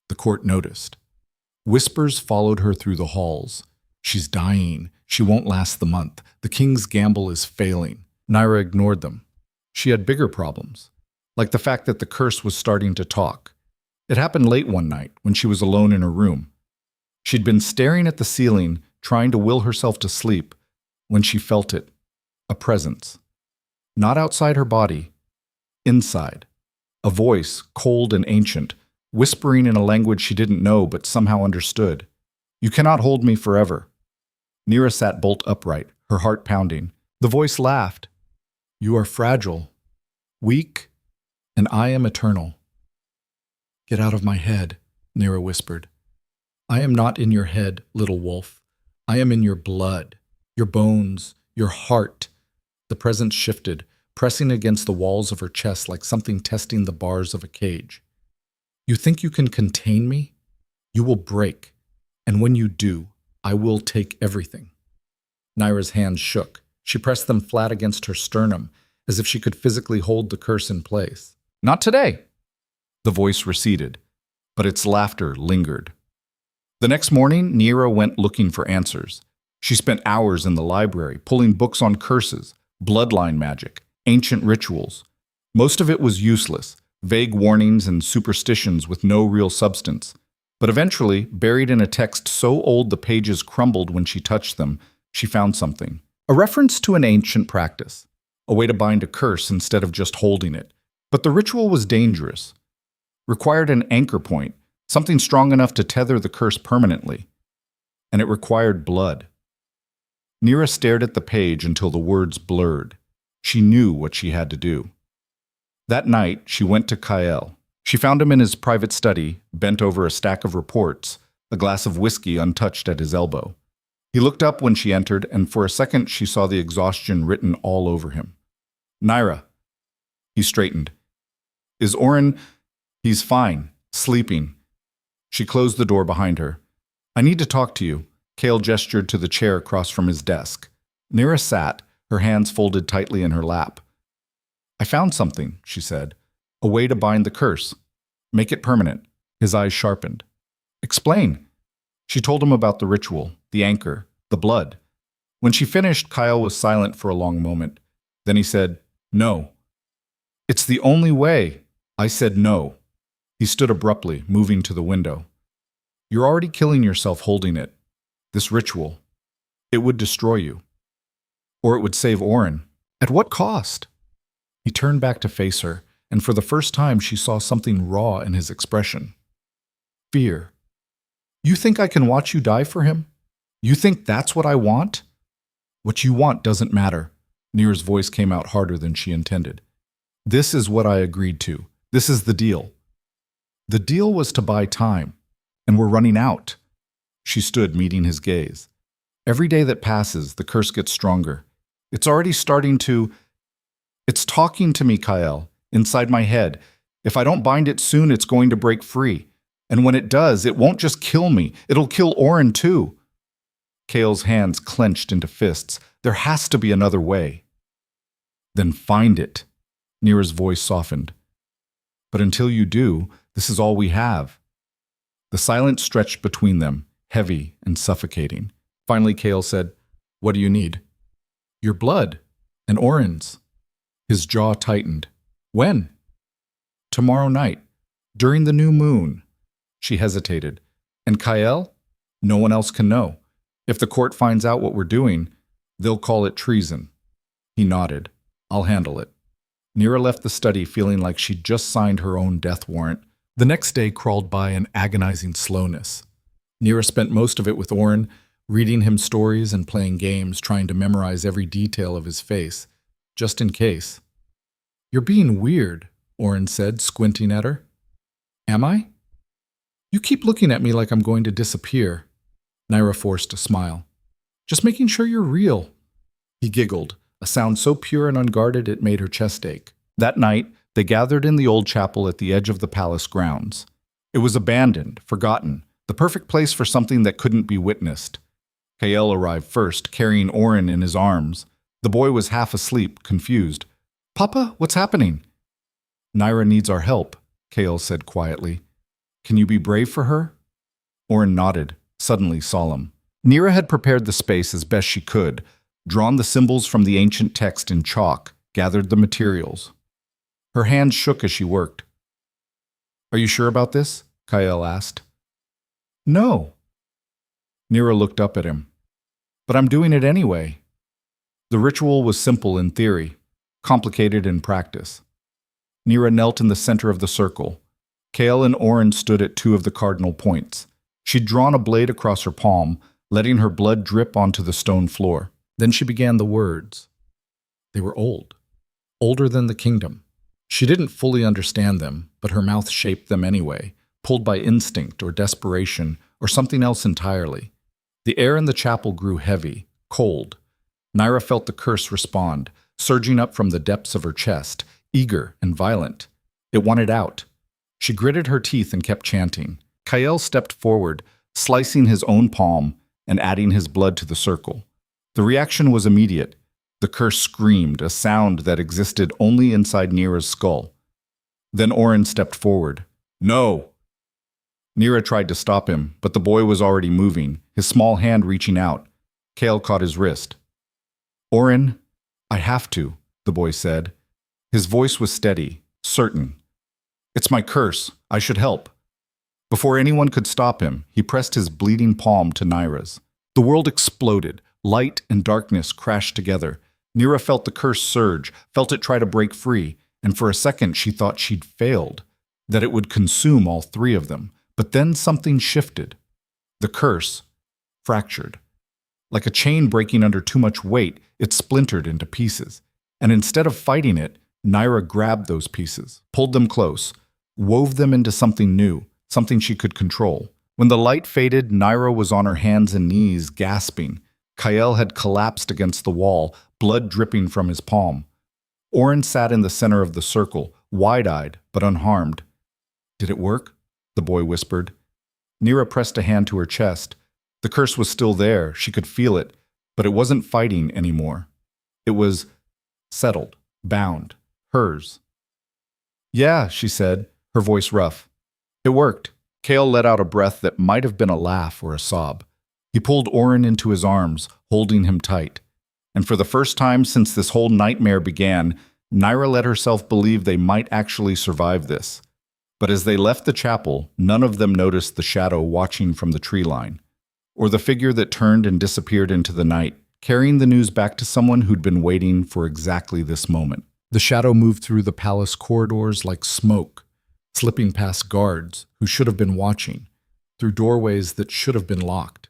The court noticed. Whispers followed her through the halls. "She's dying. She won't last the month. The king's gamble is failing." Nyra ignored them. She had bigger problems, like the fact that the curse was starting to talk. It happened late one night when she was alone in her room. She'd been staring at the ceiling, trying to will herself to sleep, when she felt it, a presence. Not outside her body, inside. A voice, cold and ancient, whispering in a language she didn't know but somehow understood. "You cannot hold me forever." Nyra sat bolt upright, her heart pounding. The voice laughed. "You are fragile, weak, and I am eternal." "Get out of my head," Nyra whispered. "I am not in your head, little wolf. I am in your blood, your bones, your heart." The presence shifted, pressing against the walls of her chest like something testing the bars of a cage. "You think you can contain me? You will break. And when you do, I will take everything." Nyra's hands shook. She pressed them flat against her sternum, as if she could physically hold the curse in place. "Not today." The voice receded, but its laughter lingered. The next morning, Nyra went looking for answers. She spent hours in the library, pulling books on curses, bloodline magic, ancient rituals. Most of it was useless, vague warnings and superstitions with no real substance. But eventually, buried in a text so old the pages crumbled when she touched them, she found something. A reference to an ancient practice. A way to bind a curse instead of just holding it. But the ritual was dangerous. Required an anchor point, something strong enough to tether the curse permanently. And it required blood. Nyra stared at the page until the words blurred. She knew what she had to do. That night, she went to Kyle. She found him in his private study, bent over a stack of reports, a glass of whiskey untouched at his elbow. He looked up when she entered, and for a second she saw the exhaustion written all over him. "Nyra." He straightened. "Is Oren—" "He's fine, sleeping." She closed the door behind her. "I need to talk to you." Kale gestured to the chair across from his desk. Nyra sat, her hands folded tightly in her lap. "I found something," she said. "A way to bind the curse. Make it permanent." His eyes sharpened. "Explain." She told him about the ritual, the anchor, the blood. When she finished, Kyle was silent for a long moment. Then he said, "No." "It's the only way." I said no. He stood abruptly, moving to the window. "You're already killing yourself holding it. This ritual. It would destroy you. Or it would save Oren. At what cost?" He turned back to face her, and for the first time she saw something raw in his expression. Fear. "You think I can watch you die for him? You think that's what I want?" "What you want doesn't matter." Nyra's voice came out harder than she intended. "This is what I agreed to. This is the deal." The deal was to buy time, and we're running out. She stood, meeting his gaze. "Every day that passes, the curse gets stronger. It's already starting to... It's talking to me, Kyle. inside my head. If I don't bind it soon, it's going to break free. And when it does, it won't just kill me, it'll kill Oren too. Kale's hands clenched into fists. There has to be another way. Then find it. Nyra's voice softened. But until you do, this is all we have. The silence stretched between them, heavy and suffocating. Finally, Kale said, "What do you need?" "Your blood. And Oren's." His jaw tightened. "When?" "Tomorrow night. During the new moon." She hesitated. "And Kyle? No one else can know. If the court finds out what we're doing, they'll call it treason." He nodded. "I'll handle it." Nyra left the study feeling like she'd just signed her own death warrant. The next day crawled by in agonizing slowness. Nyra spent most of it with Oren, reading him stories and playing games, trying to memorize every detail of his face, just in case. "You're being weird," Oren said, squinting at her. "Am I?" "You keep looking at me like I'm going to disappear." Nyra forced a smile. "Just making sure you're real." He giggled, a sound so pure and unguarded it made her chest ache. That night, they gathered in the old chapel at the edge of the palace grounds. It was abandoned, forgotten, the perfect place for something that couldn't be witnessed. Kael arrived first, carrying Oren in his arms. The boy was half asleep, confused. "Papa, what's happening?" "Nyra needs our help," Kael said quietly. "Can you be brave for her?" Oren nodded, suddenly solemn. Nyra had prepared the space as best she could, drawn the symbols from the ancient text in chalk, gathered the materials. Her hands shook as she worked. "Are you sure about this?" Kael asked. "No." Nyra looked up at him. "But I'm doing it anyway." The ritual was simple in theory, complicated in practice. Nyra knelt in the center of the circle. Kael and Oren stood at two of the cardinal points. She'd drawn a blade across her palm, letting her blood drip onto the stone floor. Then she began the words. They were old, older than the kingdom. She didn't fully understand them, but her mouth shaped them anyway, pulled by instinct or desperation or something else entirely. The air in the chapel grew heavy, cold. Nyra felt the curse respond, surging up from the depths of her chest, eager and violent. It wanted out. She gritted her teeth and kept chanting. Kael stepped forward, slicing his own palm and adding his blood to the circle. The reaction was immediate. The curse screamed, a sound that existed only inside Nyra's skull. Then Oren stepped forward. "No!" Nyra tried to stop him, but the boy was already moving, his small hand reaching out. Kael caught his wrist. "Oren, I have to," the boy said. His voice was steady, certain. "It's my curse. I should help." Before anyone could stop him, he pressed his bleeding palm to Nyra's. The world exploded. Light and darkness crashed together. Nyra felt the curse surge, felt it try to break free, and for a second she thought she'd failed, that it would consume all three of them. But then something shifted. The curse fractured. Like a chain breaking under too much weight, it splintered into pieces. And instead of fighting it, Nyra grabbed those pieces, pulled them close, wove them into something new, something she could control. When the light faded, Nyra was on her hands and knees, gasping. Kael had collapsed against the wall, blood dripping from his palm. Oren sat in the center of the circle, wide-eyed but unharmed. "Did it work?" the boy whispered. Nyra pressed a hand to her chest. The curse was still there, she could feel it, but it wasn't fighting anymore. It was settled, bound, hers. "Yeah," she said, her voice rough. "It worked." Kael let out a breath that might have been a laugh or a sob. He pulled Oren into his arms, holding him tight. And for the first time since this whole nightmare began, Nyra let herself believe they might actually survive this. But as they left the chapel, none of them noticed the shadow watching from the tree line, or the figure that turned and disappeared into the night, carrying the news back to someone who'd been waiting for exactly this moment. The shadow moved through the palace corridors like smoke, slipping past guards who should have been watching, through doorways that should have been locked.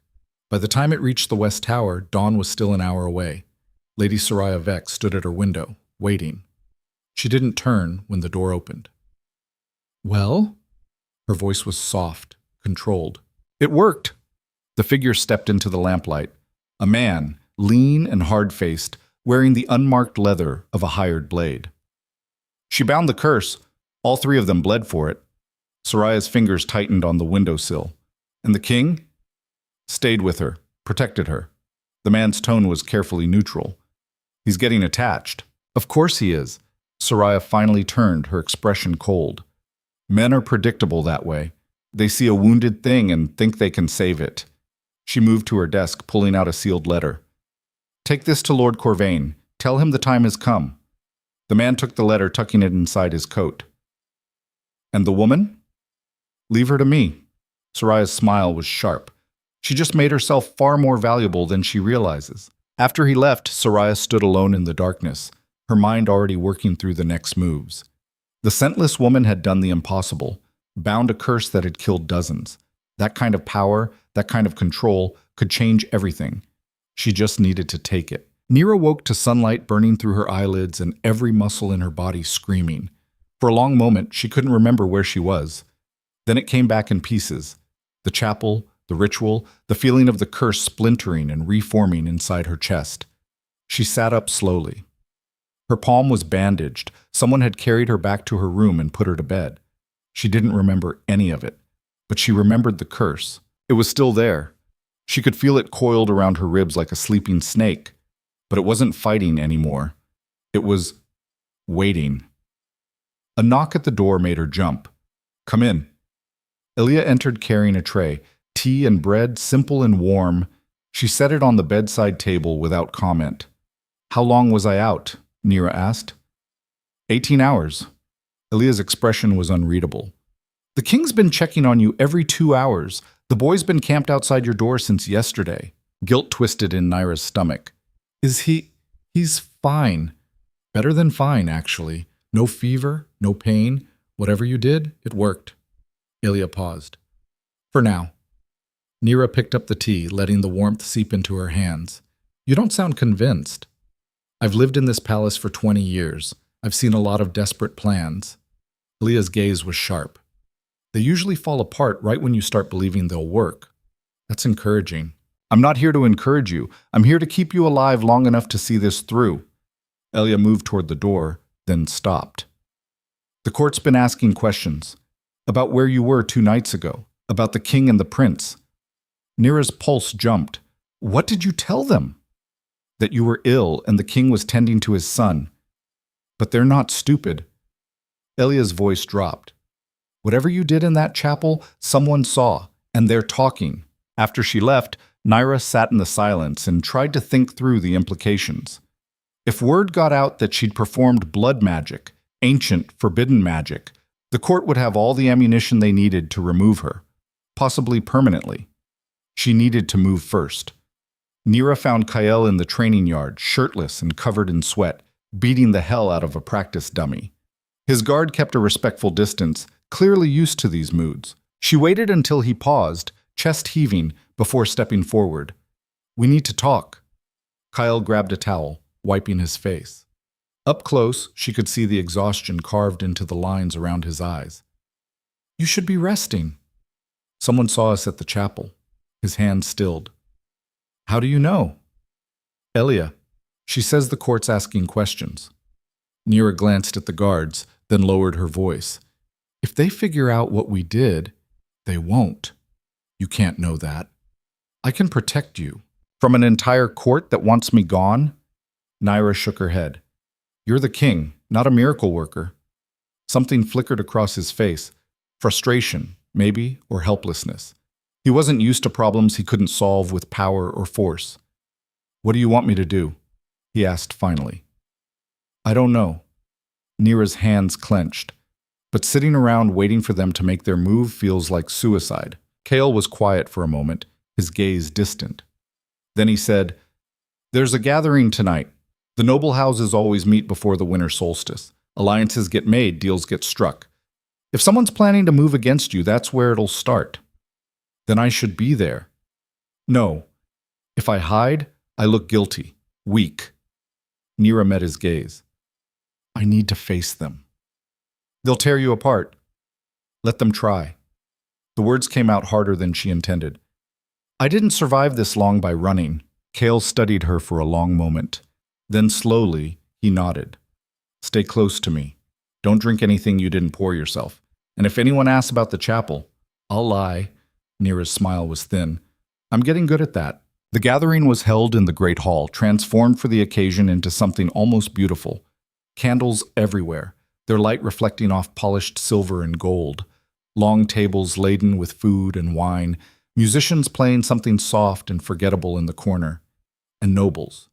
By the time it reached the West Tower, dawn was still an hour away. Lady Soraya Vex stood at her window, waiting. She didn't turn when the door opened. "Well?" Her voice was soft, controlled. "It worked!" The figure stepped into the lamplight. A man, lean and hard-faced, wearing the unmarked leather of a hired blade. She bound the curse. All three of them bled for it. Soraya's fingers tightened on the windowsill. And the king? Stayed with her, protected her. The man's tone was carefully neutral. He's getting attached. Of course he is. Soraya finally turned, her expression cold. Men are predictable that way. They see a wounded thing and think they can save it. She moved to her desk, pulling out a sealed letter. Take this to Lord Corvain. Tell him the time has come. The man took the letter, tucking it inside his coat. And the woman? Leave her to me. Soraya's smile was sharp. She just made herself far more valuable than she realizes. After he left, Soraya stood alone in the darkness, her mind already working through the next moves. The scentless woman had done the impossible, bound a curse that had killed dozens. That kind of power, that kind of control, could change everything. She just needed to take it. Nyra woke to sunlight burning through her eyelids and every muscle in her body screaming. For a long moment, she couldn't remember where she was. Then it came back in pieces. The chapel, the ritual, the feeling of the curse splintering and reforming inside her chest. She sat up slowly. Her palm was bandaged. Someone had carried her back to her room and put her to bed. She didn't remember any of it, but she remembered the curse. It was still there. She could feel it coiled around her ribs like a sleeping snake, but it wasn't fighting anymore. It was waiting. A knock at the door made her jump. Come in. Elia entered carrying a tray. Tea and bread, simple and warm. She set it on the bedside table without comment. How long was I out? Nyra asked. 18 hours. Elia's expression was unreadable. The king's been checking on you every 2 hours. The boy's been camped outside your door since yesterday. Guilt twisted in Nyra's stomach. Is he? He's fine. Better than fine, actually. No fever, no pain. Whatever you did, it worked. Elia paused. For now. Nyra picked up the tea, letting the warmth seep into her hands. You don't sound convinced. I've lived in this palace for 20 years. I've seen a lot of desperate plans. Elia's gaze was sharp. They usually fall apart right when you start believing they'll work. That's encouraging. I'm not here to encourage you. I'm here to keep you alive long enough to see this through. Elia moved toward the door, then stopped. The court's been asking questions. About where you were 2 nights ago. About the king and the prince. Nyra's pulse jumped. What did you tell them? That you were ill and the king was tending to his son. But they're not stupid. Elia's voice dropped. Whatever you did in that chapel, someone saw, and they're talking. After she left, Nyra sat in the silence and tried to think through the implications. If word got out that she'd performed blood magic, ancient, forbidden magic, the court would have all the ammunition they needed to remove her, possibly permanently. She needed to move first. Nyra found Kael in the training yard, shirtless and covered in sweat, beating the hell out of a practice dummy. His guard kept a respectful distance, clearly used to these moods. She waited until he paused, chest heaving, before stepping forward. We need to talk. Kael grabbed a towel, wiping his face. Up close, she could see the exhaustion carved into the lines around his eyes. You should be resting. Someone saw us at the chapel. His hand stilled. How do you know? Elia. She says the court's asking questions. Nyra glanced at the guards, then lowered her voice. If they figure out what we did, they won't. You can't know that. I can protect you. From an entire court that wants me gone? Nyra shook her head. You're the king, not a miracle worker. Something flickered across his face. Frustration, maybe, or helplessness. He wasn't used to problems he couldn't solve with power or force. What do you want me to do? He asked finally. I don't know. Nyra's hands clenched. But sitting around waiting for them to make their move feels like suicide. Kael was quiet for a moment, his gaze distant. Then he said, There's a gathering tonight. The noble houses always meet before the winter solstice. Alliances get made, deals get struck. If someone's planning to move against you, that's where it'll start. Then I should be there. No. If I hide, I look guilty, weak. Nyra met his gaze. I need to face them. They'll tear you apart. Let them try. The words came out harder than she intended. I didn't survive this long by running. Kael studied her for a long moment. Then slowly, he nodded. Stay close to me. Don't drink anything you didn't pour yourself. And if anyone asks about the chapel, I'll lie. Nyra's smile was thin. I'm getting good at that. The gathering was held in the great hall, transformed for the occasion into something almost beautiful. Candles everywhere, their light reflecting off polished silver and gold. Long tables laden with food and wine, musicians playing something soft and forgettable in the corner. And nobles.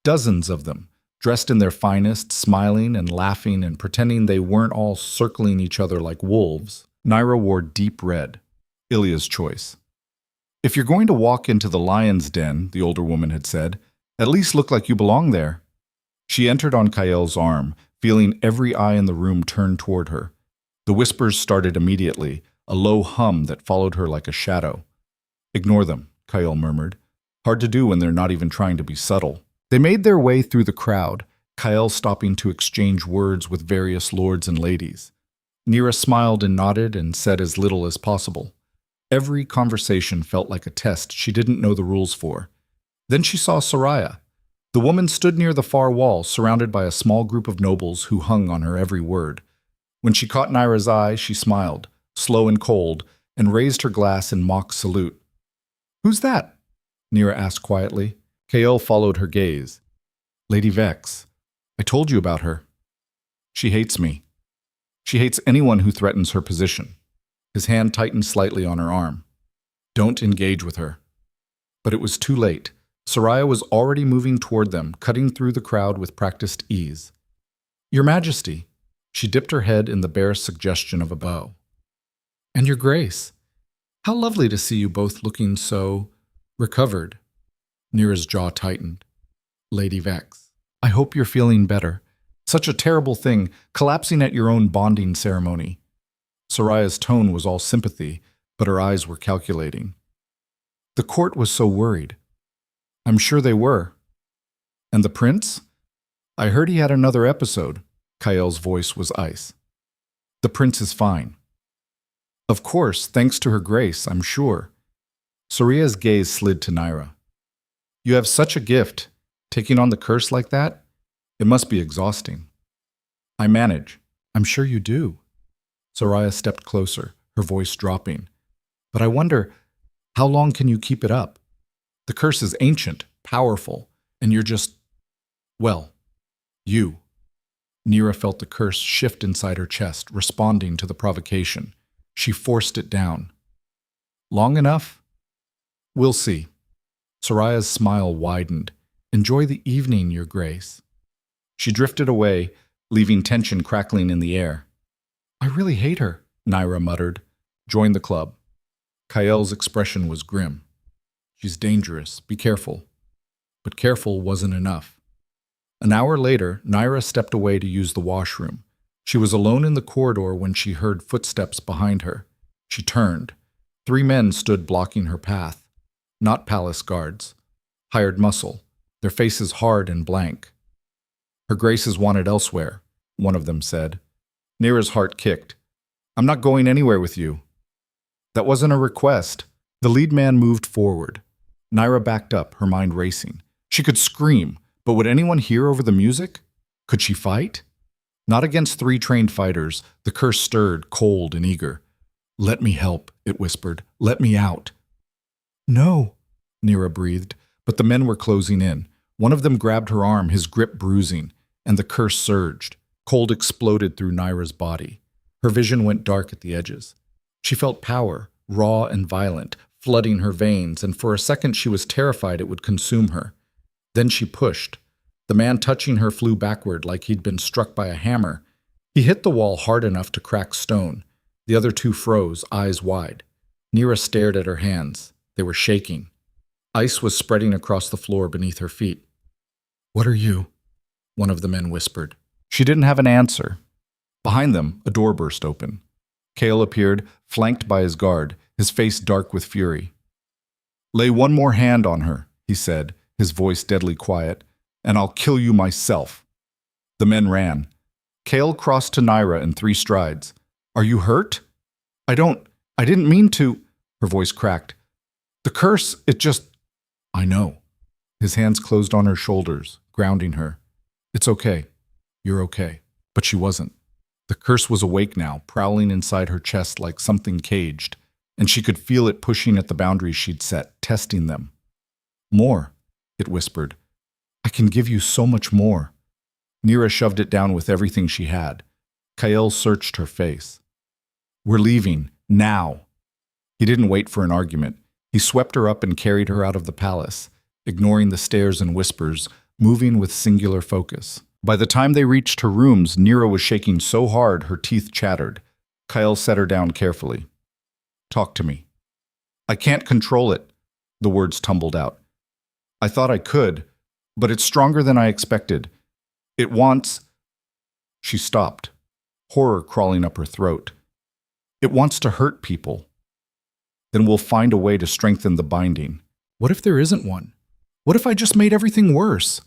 Dozens of them, dressed in their finest, smiling and laughing and pretending they weren't all circling each other like wolves. Nyra wore deep red, Ilya's choice. If you're going to walk into the lion's den, the older woman had said, at least look like you belong there. She entered on Kael's arm, feeling every eye in the room turn toward her. The whispers started immediately, a low hum that followed her like a shadow. Ignore them, Kael murmured. Hard to do when they're not even trying to be subtle. They made their way through the crowd, Kael stopping to exchange words with various lords and ladies. Nyra smiled and nodded and said as little as possible. Every conversation felt like a test she didn't know the rules for. Then she saw Soraya. The woman stood near the far wall, surrounded by a small group of nobles who hung on her every word. When she caught Nyra's eye, she smiled, slow and cold, and raised her glass in mock salute. Who's that? Nyra asked quietly. Kael followed her gaze. Lady Vex. I told you about her. She hates me. She hates anyone who threatens her position. His hand tightened slightly on her arm. Don't engage with her. But it was too late. Soraya was already moving toward them, cutting through the crowd with practiced ease. Your Majesty. She dipped her head in the barest suggestion of a bow. And your Grace. How lovely to see you both looking so recovered. Nyra's jaw tightened. Lady Vex. I hope you're feeling better. Such a terrible thing, collapsing at your own bonding ceremony. Soraya's tone was all sympathy, but her eyes were calculating. The court was so worried. I'm sure they were. And the prince? I heard he had another episode. Kael's voice was ice. The prince is fine. Of course, thanks to her grace, I'm sure. Soraya's gaze slid to Nyra. You have such a gift. Taking on the curse like that? It must be exhausting. I manage. I'm sure you do. Soraya stepped closer, her voice dropping. But I wonder, how long can you keep it up? The curse is ancient, powerful, and you're just, well, you. Nyra felt the curse shift inside her chest, responding to the provocation. She forced it down. Long enough? We'll see. Soraya's smile widened. Enjoy the evening, Your Grace. She drifted away, leaving tension crackling in the air. I really hate her, Nyra muttered. Join the club. Kael's expression was grim. She's dangerous. Be careful. But careful wasn't enough. An hour later, Nyra stepped away to use the washroom. She was alone in the corridor when she heard footsteps behind her. She turned. 3 men stood blocking her path. Not palace guards. Hired muscle, their faces hard and blank. Her Grace is wanted elsewhere, one of them said. Nyra's heart kicked. I'm not going anywhere with you. That wasn't a request. The lead man moved forward. Nyra backed up, her mind racing. She could scream, but would anyone hear over the music? Could she fight? Not against 3 trained fighters. The curse stirred, cold and eager. Let me help, it whispered. Let me out. No, Nyra breathed, but the men were closing in. One of them grabbed her arm, his grip bruising, and the curse surged. Cold exploded through Nyra's body. Her vision went dark at the edges. She felt power, raw and violent, flooding her veins, and for a second she was terrified it would consume her. Then she pushed. The man touching her flew backward like he'd been struck by a hammer. He hit the wall hard enough to crack stone. The other 2 froze, eyes wide. Nyra stared at her hands. They were shaking. Ice was spreading across the floor beneath her feet. What are you? One of the men whispered. She didn't have an answer. Behind them, a door burst open. Kael appeared, flanked by his guard, his face dark with fury. Lay one more hand on her, he said, his voice deadly quiet, and I'll kill you myself. The men ran. Kael crossed to Nyra in 3 strides. Are you hurt? I didn't mean to. Her voice cracked. The curse, it just... I know. His hands closed on her shoulders, grounding her. It's okay. You're okay. But she wasn't. The curse was awake now, prowling inside her chest like something caged, and she could feel it pushing at the boundaries she'd set, testing them. More, it whispered. I can give you so much more. Nyra shoved it down with everything she had. Kael searched her face. We're leaving, now. He didn't wait for an argument. He swept her up and carried her out of the palace, ignoring the stares and whispers, moving with singular focus. By the time they reached her rooms, Nyra was shaking so hard her teeth chattered. Kael set her down carefully. Talk to me. I can't control it, the words tumbled out. I thought I could, but it's stronger than I expected. It wants... She stopped, horror crawling up her throat. It wants to hurt people. Then we'll find a way to strengthen the binding. What if there isn't one? What if I just made everything worse?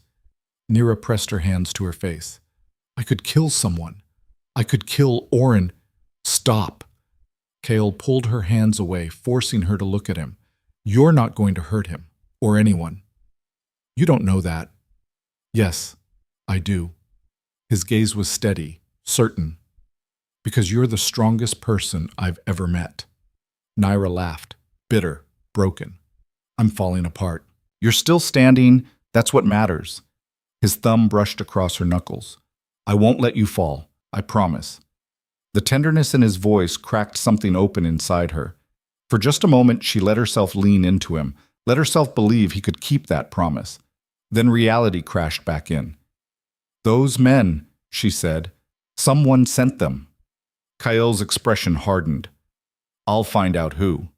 Nyra pressed her hands to her face. I could kill someone. I could kill Oren. Stop. Kael pulled her hands away, forcing her to look at him. You're not going to hurt him, or anyone. You don't know that. Yes, I do. His gaze was steady, certain. Because you're the strongest person I've ever met. Nyra laughed, bitter, broken. I'm falling apart. You're still standing. That's what matters. His thumb brushed across her knuckles. I won't let you fall. I promise. The tenderness in his voice cracked something open inside her. For just a moment, she let herself lean into him, let herself believe he could keep that promise. Then reality crashed back in. Those men, she said. Someone sent them. Kael's expression hardened. I'll find out who.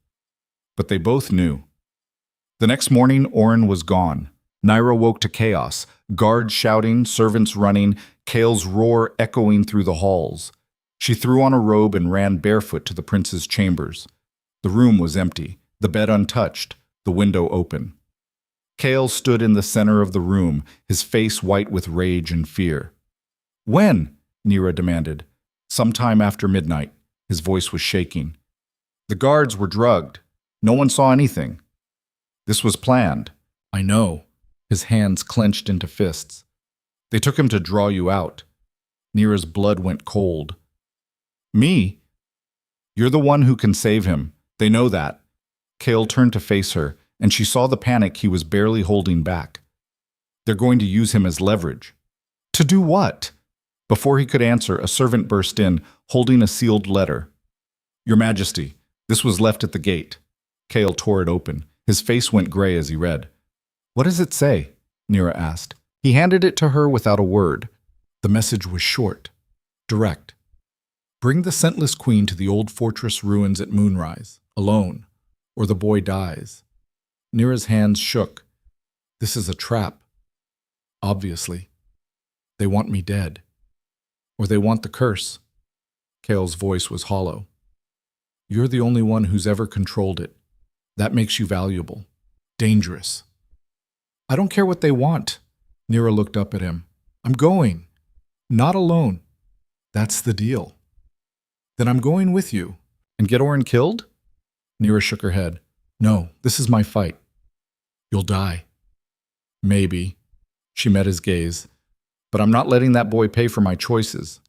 But they both knew. The next morning, Oren was gone. Nyra woke to chaos, guards shouting, servants running, Kael's roar echoing through the halls. She threw on a robe and ran barefoot to the prince's chambers. The room was empty, the bed untouched, the window open. Kael stood in the center of the room, his face white with rage and fear. When? Nyra demanded. Sometime after midnight. His voice was shaking. The guards were drugged. No one saw anything. This was planned. I know. His hands clenched into fists. They took him to draw you out. Nyra's blood went cold. Me? You're the one who can save him. They know that. Kael turned to face her, and she saw the panic he was barely holding back. They're going to use him as leverage. To do what? Before he could answer, a servant burst in, holding a sealed letter. Your Majesty, this was left at the gate. Kael tore it open. His face went gray as he read. What does it say? Nyra asked. He handed it to her without a word. The message was short, direct. Bring the scentless queen to the old fortress ruins at moonrise, alone, or the boy dies. Nyra's hands shook. This is a trap. Obviously. They want me dead. Or they want the curse. Kael's voice was hollow. You're the only one who's ever controlled it. That makes you valuable. Dangerous. I don't care what they want. Nyra looked up at him. I'm going. Not alone. That's the deal. Then I'm going with you. And get Oren killed? Nyra shook her head. No, this is my fight. You'll die. Maybe. She met his gaze. But I'm not letting that boy pay for my choices.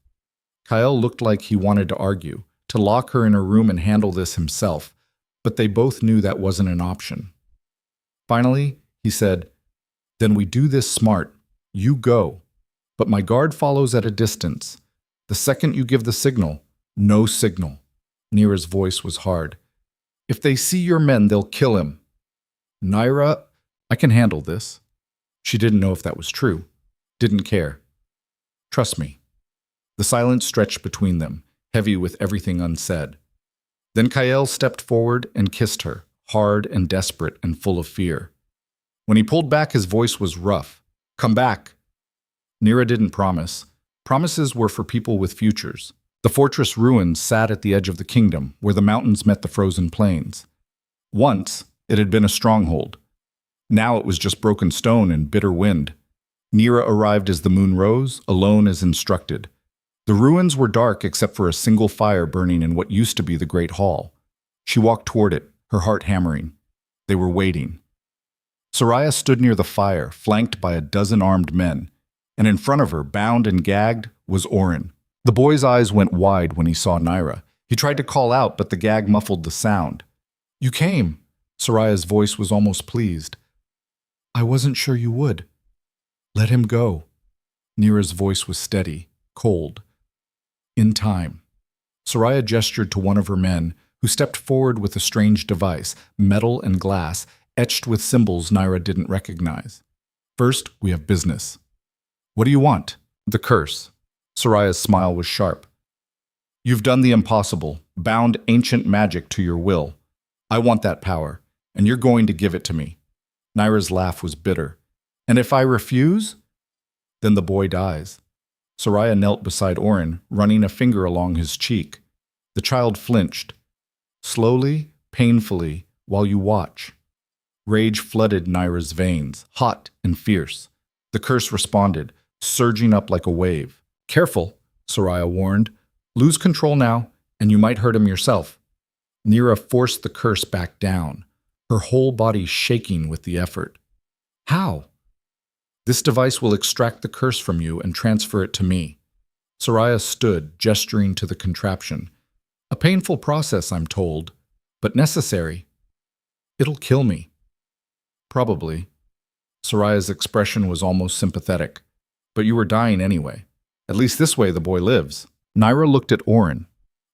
Kael looked like he wanted to argue, to lock her in her room and handle this himself, but they both knew that wasn't an option. Finally, he said, Then we do this smart. You go. But my guard follows at a distance. The second you give the signal, no signal. Nyra's voice was hard. If they see your men, they'll kill him. Nyra, I can handle this. She didn't know if that was true. Didn't care. Trust me. The silence stretched between them, heavy with everything unsaid. Then Kael stepped forward and kissed her, hard and desperate and full of fear. When he pulled back, his voice was rough. Come back. Nyra didn't promise. Promises were for people with futures. The fortress ruins sat at the edge of the kingdom, where the mountains met the frozen plains. Once, it had been a stronghold. Now it was just broken stone and bitter wind. Nyra arrived as the moon rose, alone as instructed. The ruins were dark except for a single fire burning in what used to be the great hall. She walked toward it, her heart hammering. They were waiting. Soraya stood near the fire, flanked by a dozen armed men, and in front of her, bound and gagged, was Oren. The boy's eyes went wide when he saw Nyra. He tried to call out, but the gag muffled the sound. "You came." Soraya's voice was almost pleased. "I wasn't sure you would." "Let him go." Nyra's voice was steady, cold. "In time." Soraya gestured to one of her men, who stepped forward with a strange device, metal and glass, etched with symbols Nyra didn't recognize. "First, we have business." "What do you want?" "The curse." Soraya's smile was sharp. "You've done the impossible, bound ancient magic to your will. I want that power, and you're going to give it to me." Nyra's laugh was bitter. "And if I refuse?" "Then the boy dies." Soraya knelt beside Orin, running a finger along his cheek. The child flinched. "Slowly, painfully, while you watch." Rage flooded Nyra's veins, hot and fierce. The curse responded, surging up like a wave. "Careful," Soraya warned. "Lose control now, and you might hurt him yourself." Nyra forced the curse back down, her whole body shaking with the effort. "How?" "This device will extract the curse from you and transfer it to me." Soraya stood, gesturing to the contraption. "A painful process, I'm told, but necessary." "It'll kill me." "Probably." Soraya's expression was almost sympathetic. "But you were dying anyway. At least this way the boy lives." Nyra looked at Orin,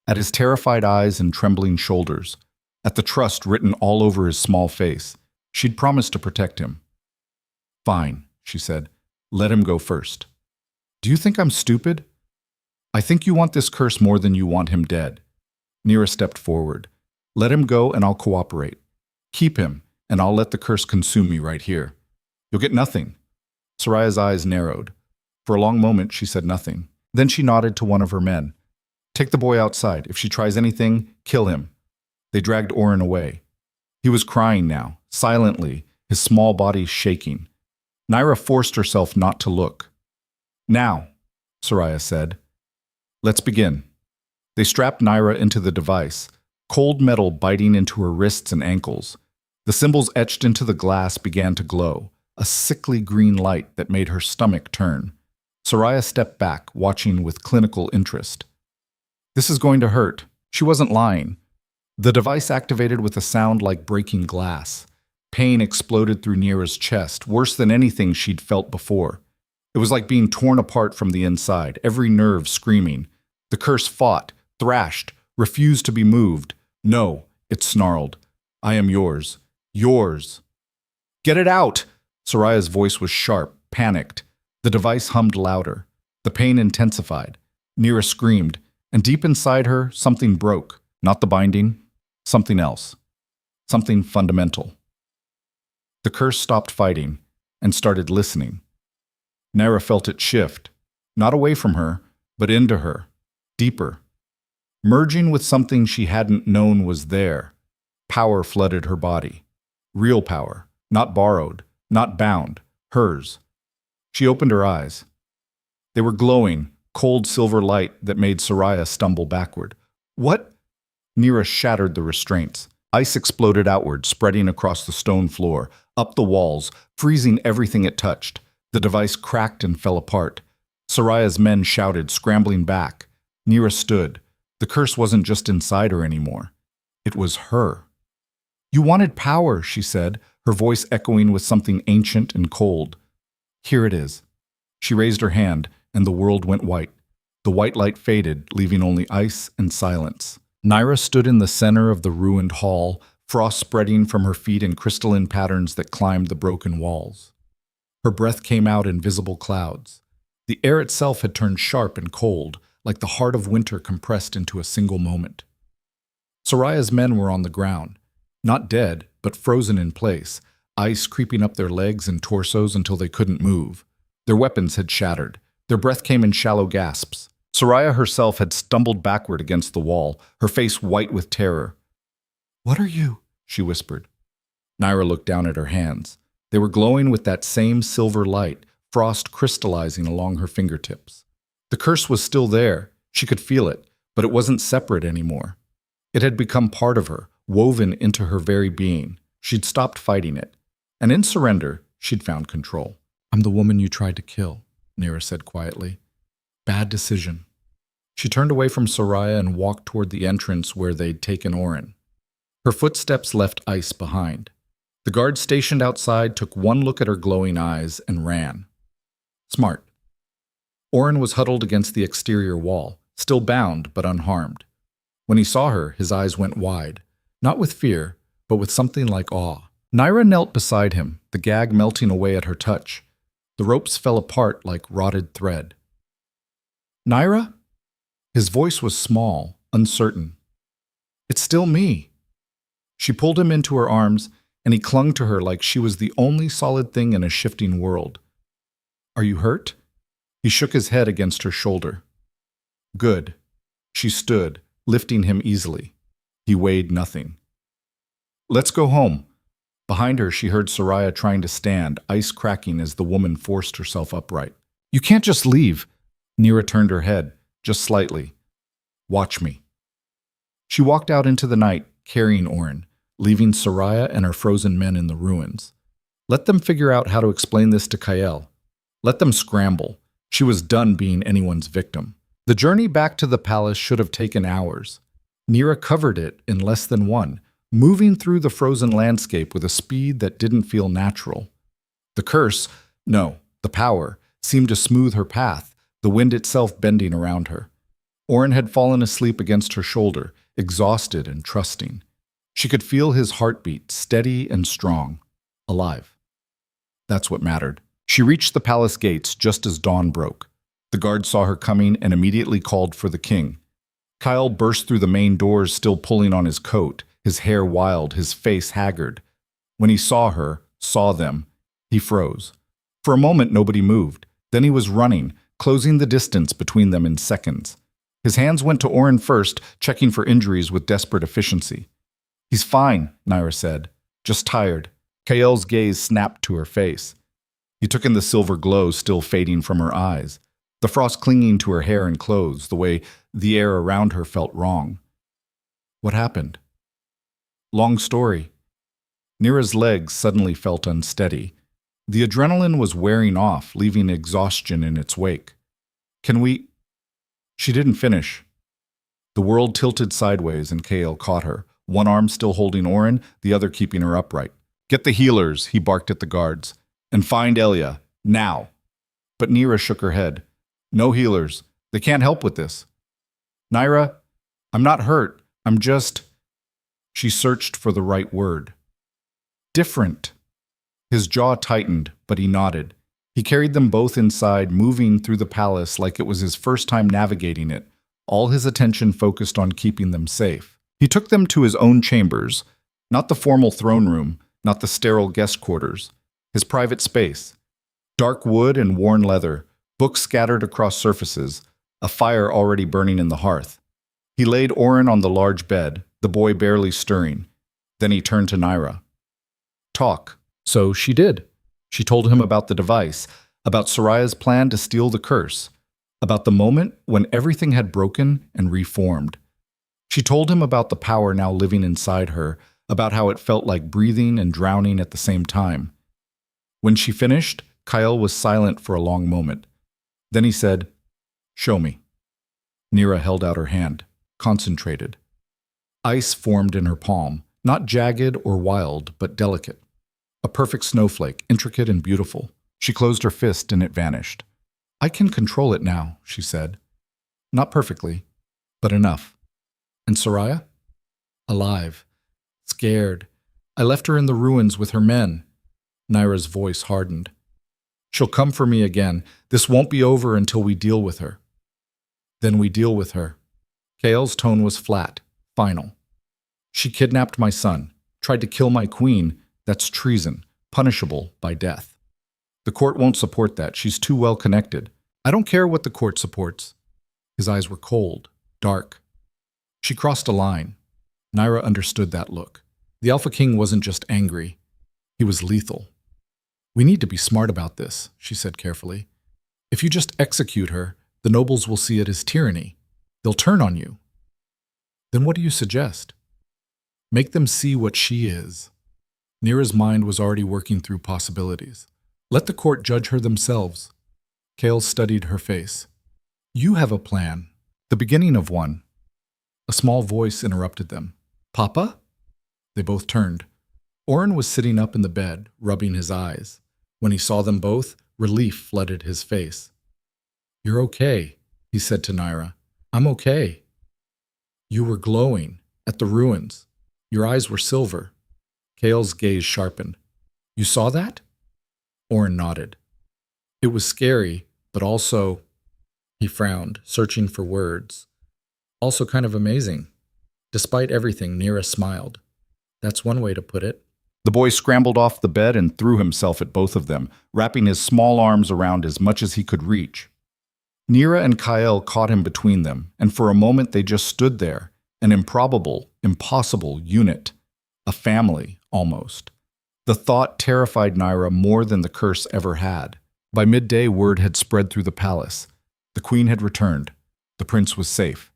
at his terrified eyes and trembling shoulders, at the trust written all over his small face. She'd promised to protect him. "Fine," she said. "Let him go first." "Do you think I'm stupid?" "I think you want this curse more than you want him dead." Nyra stepped forward. "Let him go and I'll cooperate. Keep him, and I'll let the curse consume me right here." "You'll get nothing." Soraya's eyes narrowed. For a long moment she said nothing. Then she nodded to one of her men. "Take the boy outside. If she tries anything, kill him." They dragged Orin away. He was crying now, silently, his small body shaking. Nyra forced herself not to look. "Now," Soraya said. "Let's begin." They strapped Nyra into the device, cold metal biting into her wrists and ankles. The symbols etched into the glass began to glow, a sickly green light that made her stomach turn. Soraya stepped back, watching with clinical interest. "This is going to hurt." She wasn't lying. The device activated with a sound like breaking glass. Pain exploded through Nyra's chest, worse than anything she'd felt before. It was like being torn apart from the inside, every nerve screaming. The curse fought, thrashed, refused to be moved. "No," it snarled. "I am yours. Yours." "Get it out!" Soraya's voice was sharp, panicked. The device hummed louder. The pain intensified. Nyra screamed, and deep inside her, something broke. Not the binding, something else. Something fundamental. The curse stopped fighting and started listening. Nyra felt it shift, not away from her, but into her, deeper. Merging with something she hadn't known was there. Power flooded her body. Real power, not borrowed, not bound, hers. She opened her eyes. They were glowing, cold silver light that made Soraya stumble backward. "What?" Nyra shattered the restraints. Ice exploded outward, spreading across the stone floor, up the walls, freezing everything it touched. The device cracked and fell apart. Soraya's men shouted, scrambling back. Nyra stood. The curse wasn't just inside her anymore. It was her. "You wanted power," she said, her voice echoing with something ancient and cold. "Here it is." She raised her hand, and the world went white. The white light faded, leaving only ice and silence. Nyra stood in the center of the ruined hall, frost spreading from her feet in crystalline patterns that climbed the broken walls. Her breath came out in visible clouds. The air itself had turned sharp and cold, like the heart of winter compressed into a single moment. Soraya's men were on the ground, not dead, but frozen in place, ice creeping up their legs and torsos until they couldn't move. Their weapons had shattered. Their breath came in shallow gasps. Soraya herself had stumbled backward against the wall, her face white with terror. "What are you?" she whispered. Nyra looked down at her hands. They were glowing with that same silver light, frost crystallizing along her fingertips. The curse was still there. She could feel it, but it wasn't separate anymore. It had become part of her, woven into her very being. She'd stopped fighting it. And in surrender, she'd found control. "I'm the woman you tried to kill," Nyra said quietly. "Bad decision." She turned away from Soraya and walked toward the entrance where they'd taken Oren. Her footsteps left ice behind. The guard stationed outside took one look at her glowing eyes and ran. Smart. Oren was huddled against the exterior wall, still bound but unharmed. When he saw her, his eyes went wide, not with fear, but with something like awe. Nyra knelt beside him, the gag melting away at her touch. The ropes fell apart like rotted thread. Nyra? His voice was small, uncertain. It's still me. She pulled him into her arms, and he clung to her like she was the only solid thing in a shifting world. Are you hurt? He shook his head against her shoulder. Good. She stood, lifting him easily. He weighed nothing. Let's go home. Behind her, she heard Soraya trying to stand, ice cracking as the woman forced herself upright. You can't just leave. Nyra turned her head, just slightly. Watch me. She walked out into the night, carrying Oren, leaving Soraya and her frozen men in the ruins. Let them figure out how to explain this to Kael. Let them scramble. She was done being anyone's victim. The journey back to the palace should have taken hours. Nyra covered it in less than one, moving through the frozen landscape with a speed that didn't feel natural. The curse, no, the power, seemed to smooth her path, the wind itself bending around her. Oren had fallen asleep against her shoulder, exhausted and trusting. She could feel his heartbeat, steady and strong, alive. That's what mattered. She reached the palace gates just as dawn broke. The guard saw her coming and immediately called for the king. Kyle burst through the main doors, still pulling on his coat, his hair wild, his face haggard. When he saw her, saw them, he froze. For a moment, nobody moved. Then he was running, closing the distance between them in seconds. His hands went to Oren first, checking for injuries with desperate efficiency. He's fine, Nyra said. Just tired. Kael's gaze snapped to her face. He took in the silver glow still fading from her eyes, the frost clinging to her hair and clothes, the way the air around her felt wrong. What happened? Long story. Nyra's legs suddenly felt unsteady. The adrenaline was wearing off, leaving exhaustion in its wake. Can we... She didn't finish. The world tilted sideways and Kael caught her, one arm still holding Oren, the other keeping her upright. Get the healers, he barked at the guards. And find Elia, now. But Nyra shook her head. No healers. They can't help with this. Nyra, I'm not hurt. I'm just... She searched for the right word. Different. His jaw tightened, but he nodded. He carried them both inside, moving through the palace like it was his first time navigating it, all his attention focused on keeping them safe. He took them to his own chambers, not the formal throne room, not the sterile guest quarters. His private space. Dark wood and worn leather, books scattered across surfaces, a fire already burning in the hearth. He laid Oren on the large bed, the boy barely stirring. Then he turned to Nyra. Talk. So she did. She told him about the device, about Soraya's plan to steal the curse, about the moment when everything had broken and reformed. She told him about the power now living inside her, about how it felt like breathing and drowning at the same time. When she finished, Kael was silent for a long moment. Then he said, Show me. Nyra held out her hand, concentrated. Ice formed in her palm, not jagged or wild, but delicate. A perfect snowflake, intricate and beautiful. She closed her fist and it vanished. I can control it now, she said. Not perfectly, but enough. And Soraya? Alive. Scared. I left her in the ruins with her men. Nyra's voice hardened. She'll come for me again. This won't be over until we deal with her. Then we deal with her. Kael's tone was flat, final. She kidnapped my son, tried to kill my queen. That's treason, punishable by death. The court won't support that. She's too well connected. I don't care what the court supports. His eyes were cold, dark. She crossed a line. Nyra understood that look. The Alpha King wasn't just angry. He was lethal. We need to be smart about this, she said carefully. If you just execute her, the nobles will see it as tyranny. They'll turn on you. Then what do you suggest? Make them see what she is. Nyra's mind was already working through possibilities. Let the court judge her themselves. Kael studied her face. You have a plan. The beginning of one. A small voice interrupted them. Papa? They both turned. Oren was sitting up in the bed, rubbing his eyes. When he saw them both, relief flooded his face. You're okay, he said to Nyra. I'm okay. You were glowing at the ruins. Your eyes were silver. Kale's gaze sharpened. You saw that? Oren nodded. It was scary, but also, he frowned, searching for words. Also kind of amazing. Despite everything, Nyra smiled. That's one way to put it. The boy scrambled off the bed and threw himself at both of them, wrapping his small arms around as much as he could reach. Nyra and Kyle caught him between them, and for a moment they just stood there, an improbable, impossible unit. A family, almost. The thought terrified Nyra more than the curse ever had. By midday, word had spread through the palace. The queen had returned. The prince was safe.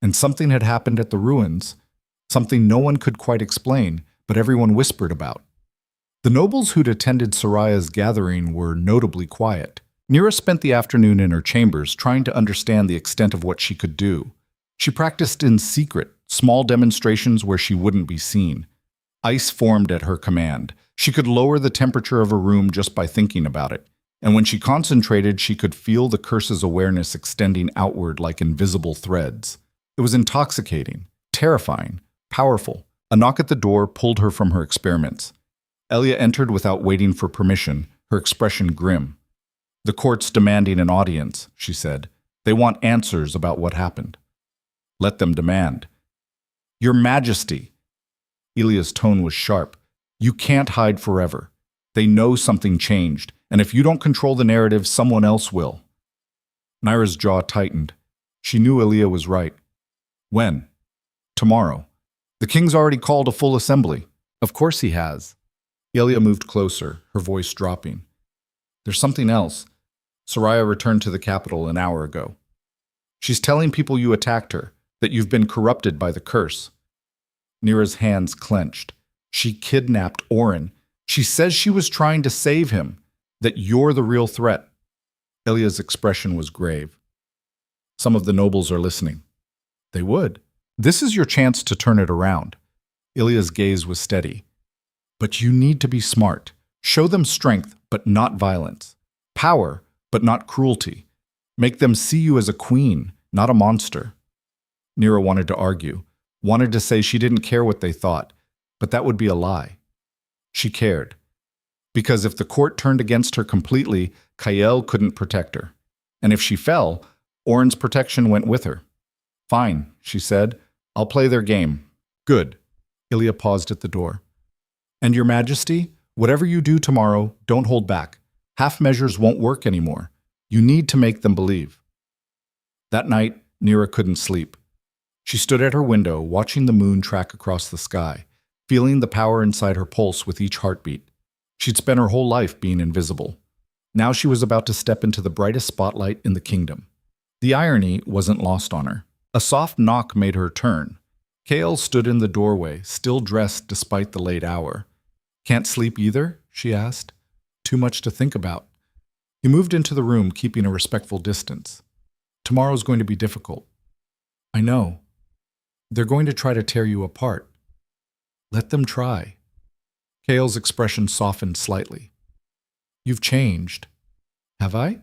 And something had happened at the ruins, something no one could quite explain, but everyone whispered about. The nobles who'd attended Soraya's gathering were notably quiet. Nyra spent the afternoon in her chambers trying to understand the extent of what she could do. She practiced in secret, small demonstrations where she wouldn't be seen. Ice formed at her command. She could lower the temperature of a room just by thinking about it. And when she concentrated, she could feel the curse's awareness extending outward like invisible threads. It was intoxicating, terrifying, powerful. A knock at the door pulled her from her experiments. Elia entered without waiting for permission, her expression grim. The court's demanding an audience, she said. They want answers about what happened. Let them demand. Your Majesty. Elia's tone was sharp. You can't hide forever. They know something changed, and if you don't control the narrative, someone else will. Nyra's jaw tightened. She knew Elia was right. When? Tomorrow. The king's already called a full assembly. Of course he has. Elia moved closer, her voice dropping. There's something else. Soraya returned to the capital an hour ago. She's telling people you attacked her, that you've been corrupted by the curse. Nyra's hands clenched. She kidnapped Oren. She says she was trying to save him, that you're the real threat. Elia's expression was grave. Some of the nobles are listening. They would. This is your chance to turn it around. Elia's gaze was steady. But you need to be smart. Show them strength, but not violence. Power, but not cruelty. Make them see you as a queen, not a monster. Nyra wanted to argue, wanted to say she didn't care what they thought, but that would be a lie. She cared. Because if the court turned against her completely, Kyle couldn't protect her. And if she fell, Oren's protection went with her. Fine, she said. I'll play their game. Good. Ilia paused at the door. And Your Majesty, whatever you do tomorrow, don't hold back. Half measures won't work anymore. You need to make them believe. That night, Nyra couldn't sleep. She stood at her window, watching the moon track across the sky, feeling the power inside her pulse with each heartbeat. She'd spent her whole life being invisible. Now she was about to step into the brightest spotlight in the kingdom. The irony wasn't lost on her. A soft knock made her turn. Kale stood in the doorway, still dressed despite the late hour. Can't sleep either? She asked. Too much to think about. He moved into the room, keeping a respectful distance. Tomorrow's going to be difficult. I know. They're going to try to tear you apart. Let them try. Kale's expression softened slightly. You've changed. Have I?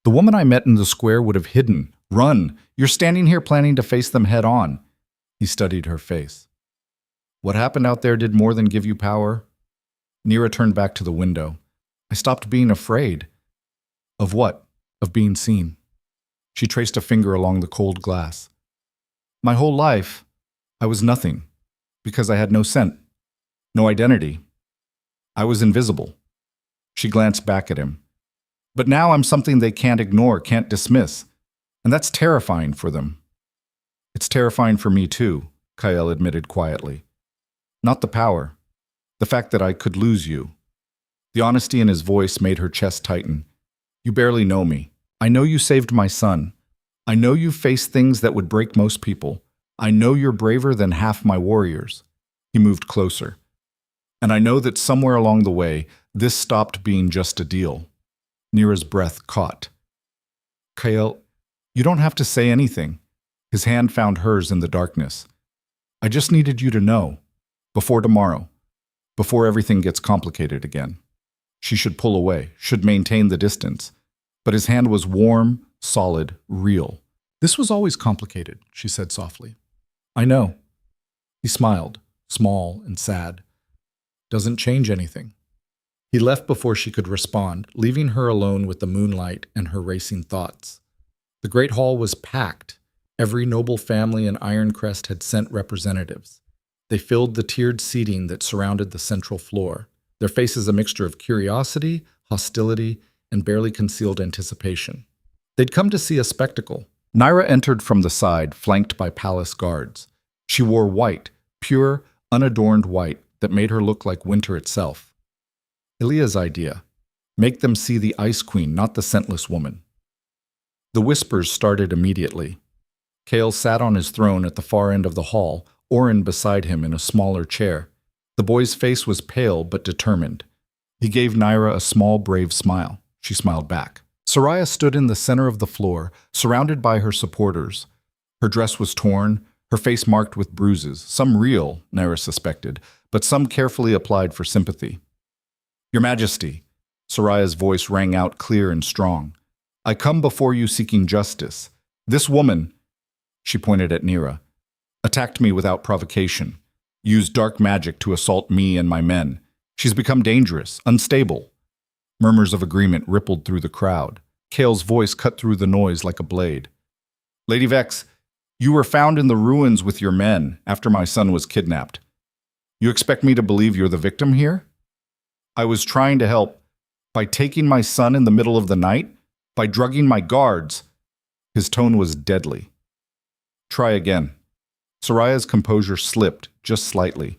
The woman I met in the square would have hidden. Run! You're standing here planning to face them head on. He studied her face. What happened out there did more than give you power. Nyra turned back to the window. I stopped being afraid. Of what? Of being seen. She traced a finger along the cold glass. My whole life, I was nothing, because I had no scent, no identity. I was invisible. She glanced back at him. But now I'm something they can't ignore, can't dismiss, and that's terrifying for them. It's terrifying for me too, Kyle admitted quietly. Not the power, the fact that I could lose you. The honesty in his voice made her chest tighten. You barely know me. I know you saved my son. I know you faced things that would break most people. I know you're braver than half my warriors. He moved closer. And I know that somewhere along the way, this stopped being just a deal. Nyra's breath caught. Kyle, you don't have to say anything. His hand found hers in the darkness. I just needed you to know. Before tomorrow. Before everything gets complicated again. She should pull away, should maintain the distance. But his hand was warm, solid, real. This was always complicated, she said softly. I know. He smiled, small and sad. Doesn't change anything. He left before she could respond, leaving her alone with the moonlight and her racing thoughts. The great hall was packed. Every noble family in Ironcrest had sent representatives. They filled the tiered seating that surrounded the central floor, their faces a mixture of curiosity, hostility, and barely concealed anticipation. They'd come to see a spectacle. Nyra entered from the side, flanked by palace guards. She wore white, pure, unadorned white that made her look like winter itself. Ilia's idea. Make them see the Ice Queen, not the scentless woman. The whispers started immediately. Kale sat on his throne at the far end of the hall, Orin beside him in a smaller chair. The boy's face was pale but determined. He gave Nyra a small, brave smile. She smiled back. Soraya stood in the center of the floor, surrounded by her supporters. Her dress was torn, her face marked with bruises, some real, Nyra suspected, but some carefully applied for sympathy. Your Majesty, Soraya's voice rang out clear and strong. I come before you seeking justice. This woman, she pointed at Nyra, attacked me without provocation, used dark magic to assault me and my men. She's become dangerous, unstable. Murmurs of agreement rippled through the crowd. Kale's voice cut through the noise like a blade. Lady Vex, you were found in the ruins with your men after my son was kidnapped. You expect me to believe you're the victim here? I was trying to help by taking my son in the middle of the night, by drugging my guards. His tone was deadly. Try again. Soraya's composure slipped, just slightly.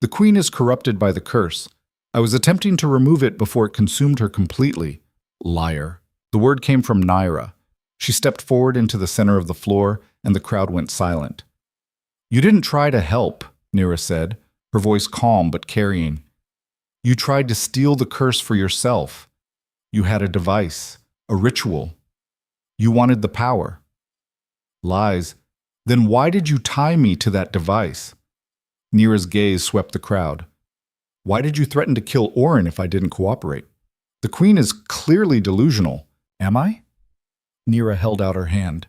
The queen is corrupted by the curse. I was attempting to remove it before it consumed her completely. Liar. The word came from Nyra. She stepped forward into the center of the floor, and the crowd went silent. You didn't try to help, Nyra said, her voice calm but carrying. You tried to steal the curse for yourself. You had a device, a ritual. You wanted the power. Lies. Then why did you tie me to that device? Nyra's gaze swept the crowd. Why did you threaten to kill Orin if I didn't cooperate? The queen is clearly delusional. Am I? Nyra held out her hand.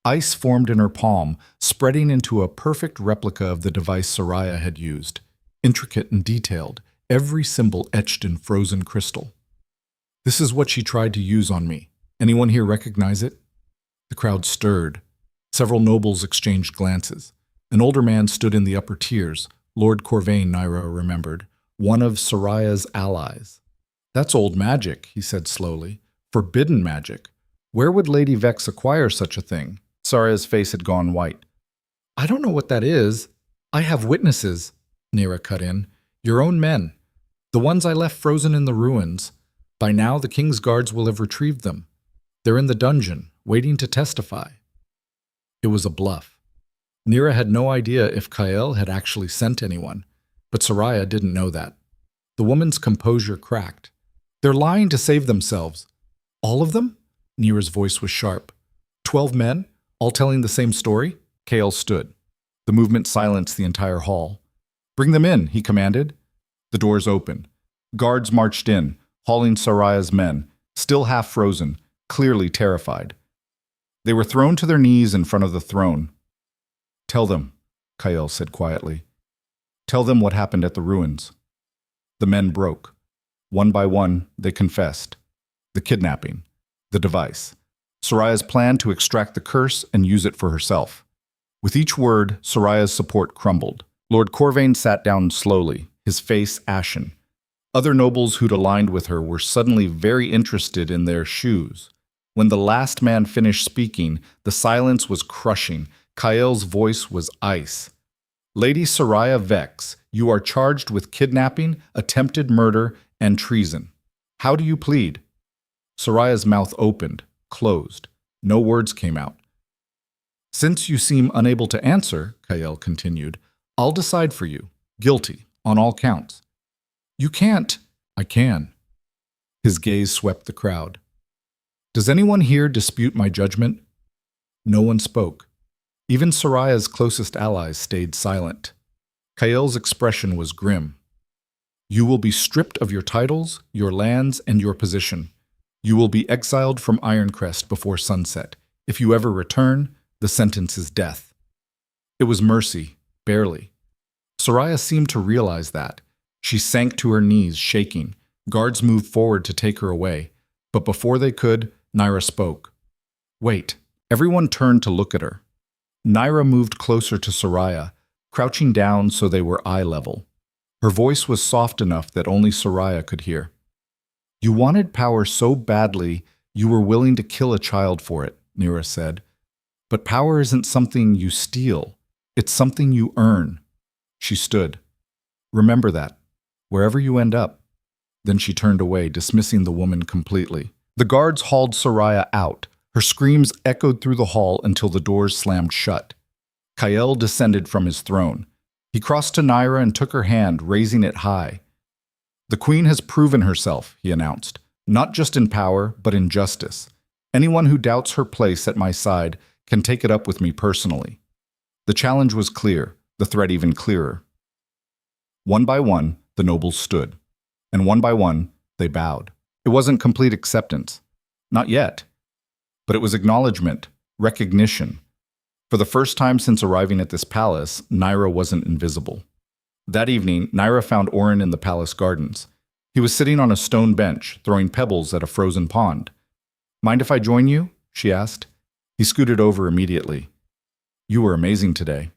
Ice formed in her palm, spreading into a perfect replica of the device Soraya had used. Intricate and detailed, every symbol etched in frozen crystal. This is what she tried to use on me. Anyone here recognize it? The crowd stirred. Several nobles exchanged glances. An older man stood in the upper tiers, Lord Corvain, Nyra remembered, one of Soraya's allies. That's old magic, he said slowly. Forbidden magic. Where would Lady Vex acquire such a thing? Soraya's face had gone white. I don't know what that is. I have witnesses, Nyra cut in. Your own men. The ones I left frozen in the ruins. By now the king's guards will have retrieved them. They're in the dungeon, waiting to testify. It was a bluff. Nyra had no idea if Kael had actually sent anyone, but Soraya didn't know that. The woman's composure cracked. They're lying to save themselves. All of them? Nyra's voice was sharp. 12 men, all telling the same story? Kael stood. The movement silenced the entire hall. Bring them in, he commanded. The doors opened. Guards marched in, hauling Soraya's men, still half frozen, clearly terrified. They were thrown to their knees in front of the throne. Tell them, Kael said quietly. Tell them what happened at the ruins. The men broke. One by one, they confessed. The kidnapping. The device. Soraya's plan to extract the curse and use it for herself. With each word, Soraya's support crumbled. Lord Corvain sat down slowly, his face ashen. Other nobles who'd aligned with her were suddenly very interested in their shoes. When the last man finished speaking, the silence was crushing. Kael's voice was ice. Lady Soraya Vex, you are charged with kidnapping, attempted murder, and treason. How do you plead? Soraya's mouth opened, closed. No words came out. Since you seem unable to answer, Kael continued, I'll decide for you. Guilty, on all counts. You can't. I can. His gaze swept the crowd. Does anyone here dispute my judgment? No one spoke. Even Soraya's closest allies stayed silent. Kael's expression was grim. You will be stripped of your titles, your lands, and your position. You will be exiled from Ironcrest before sunset. If you ever return, the sentence is death. It was mercy, barely. Soraya seemed to realize that. She sank to her knees, shaking. Guards moved forward to take her away. But before they could, Nyra spoke. Wait. Everyone turned to look at her. Nyra moved closer to Soraya, crouching down so they were eye level. Her voice was soft enough that only Soraya could hear. You wanted power so badly you were willing to kill a child for it, Nyra said. But power isn't something you steal. It's something you earn. She stood. Remember that, wherever you end up. Then she turned away, dismissing the woman completely. The guards hauled Soraya out. Her screams echoed through the hall until the doors slammed shut. Kael descended from his throne. He crossed to Nyra and took her hand, raising it high. The queen has proven herself, he announced, not just in power, but in justice. Anyone who doubts her place at my side can take it up with me personally. The challenge was clear, the threat even clearer. One by one, the nobles stood, and one by one, they bowed. It wasn't complete acceptance. Not yet. But it was acknowledgement, recognition. For the first time since arriving at this palace, Nyra wasn't invisible. That evening, Nyra found Oren in the palace gardens. He was sitting on a stone bench, throwing pebbles at a frozen pond. Mind if I join you? She asked. He scooted over immediately. You were amazing today.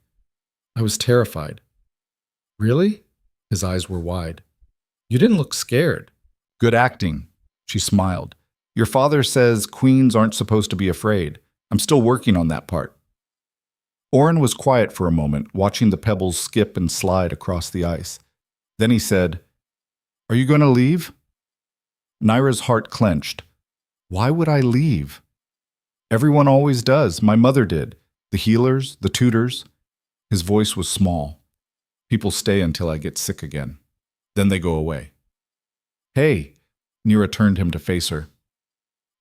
I was terrified. Really? His eyes were wide. You didn't look scared. Good acting. She smiled. Your father says queens aren't supposed to be afraid. I'm still working on that part. Oren was quiet for a moment, watching the pebbles skip and slide across the ice. Then he said, Are you going to leave? Nyra's heart clenched. Why would I leave? Everyone always does. My mother did. The healers, the tutors. His voice was small. People stay until I get sick again. Then they go away. Hey, Nyra turned him to face her.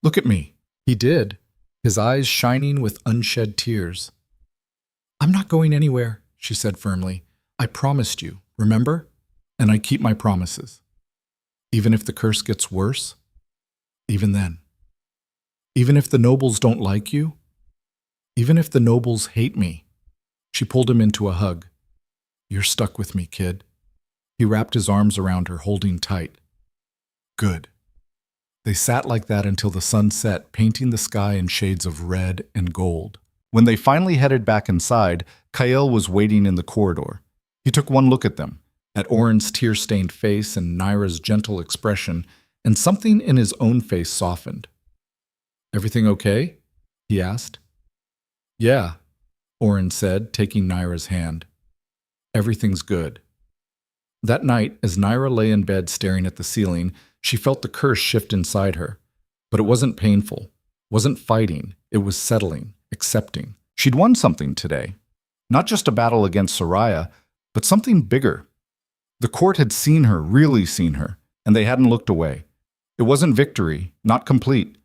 Look at me. He did, his eyes shining with unshed tears. I'm not going anywhere, she said firmly. I promised you, remember? And I keep my promises. Even if the curse gets worse? Even then. Even if the nobles don't like you? Even if the nobles hate me? She pulled him into a hug. You're stuck with me, kid. He wrapped his arms around her, holding tight. Good. They sat like that until the sun set, painting the sky in shades of red and gold. When they finally headed back inside, Kael was waiting in the corridor. He took one look at them, at Oren's tear-stained face and Nyra's gentle expression, and something in his own face softened. Everything okay? He asked. Yeah, Oren said, taking Nyra's hand. Everything's good. That night, as Nyra lay in bed staring at the ceiling, she felt the curse shift inside her. But it wasn't painful, wasn't fighting, it was settling, accepting. She'd won something today. Not just a battle against Soraya, but something bigger. The court had seen her, really seen her, and they hadn't looked away. It wasn't victory, not complete.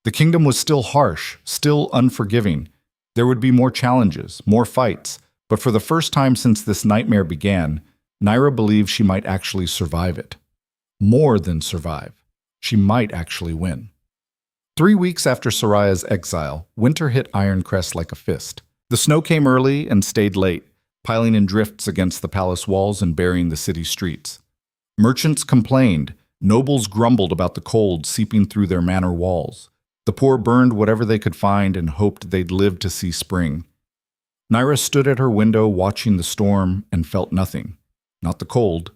The kingdom was still harsh, still unforgiving. There would be more challenges, more fights, but for the first time since this nightmare began, Nyra believed she might actually survive it. More than survive. She might actually win. 3 weeks after Soraya's exile, winter hit Ironcrest like a fist. The snow came early and stayed late, piling in drifts against the palace walls and burying the city streets. Merchants complained, nobles grumbled about the cold seeping through their manor walls. The poor burned whatever they could find and hoped they'd live to see spring. Nyra stood at her window watching the storm and felt nothing. Not the cold,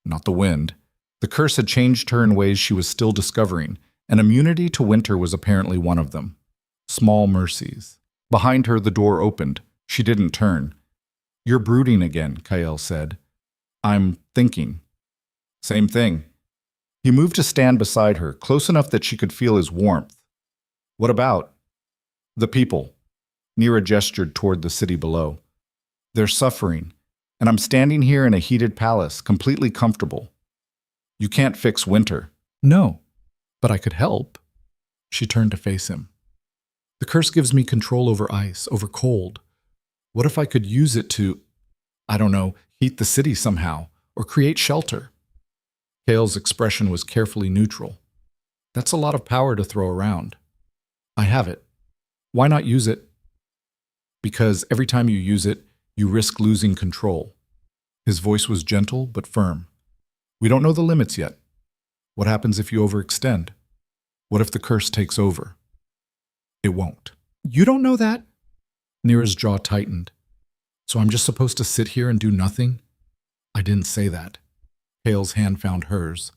not the wind. The curse had changed her in ways she was still discovering, and immunity to winter was apparently one of them. Small mercies. Behind her, the door opened. She didn't turn. You're brooding again, Kael said. I'm thinking. Same thing. He moved to stand beside her, close enough that she could feel his warmth. What about? The people. Nyra gestured toward the city below. They're suffering, and I'm standing here in a heated palace, completely comfortable. You can't fix winter. No, but I could help. She turned to face him. The curse gives me control over ice, over cold, What if I could use it to, I don't know, heat the city somehow, or create shelter? Kale's expression was carefully neutral. That's a lot of power to throw around. I have it. Why not use it? Because every time you use it, you risk losing control. His voice was gentle but firm. We don't know the limits yet. What happens if you overextend? What if the curse takes over? It won't. You don't know that? Nyra's jaw tightened. So I'm just supposed to sit here and do nothing? I didn't say that. Kale's hand found hers.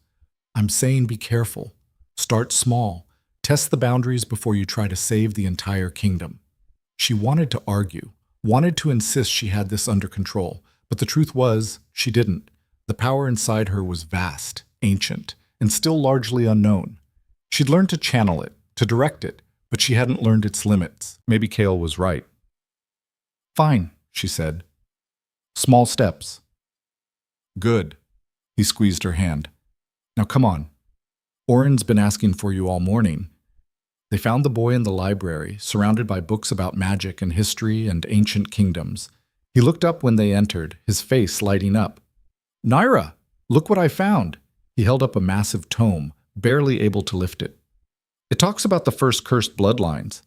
I'm saying be careful. Start small. Test the boundaries before you try to save the entire kingdom. She wanted to argue, wanted to insist she had this under control, but the truth was, she didn't. The power inside her was vast, ancient, and still largely unknown. She'd learned to channel it, to direct it, but she hadn't learned its limits. Maybe Kale was right. Fine, she said. Small steps. Good. He squeezed her hand. Now come on. Oren's been asking for you all morning. They found the boy in the library, surrounded by books about magic and history and ancient kingdoms. He looked up when they entered, his face lighting up. Nyra, look what I found. He held up a massive tome, barely able to lift it. It talks about the first cursed bloodlines.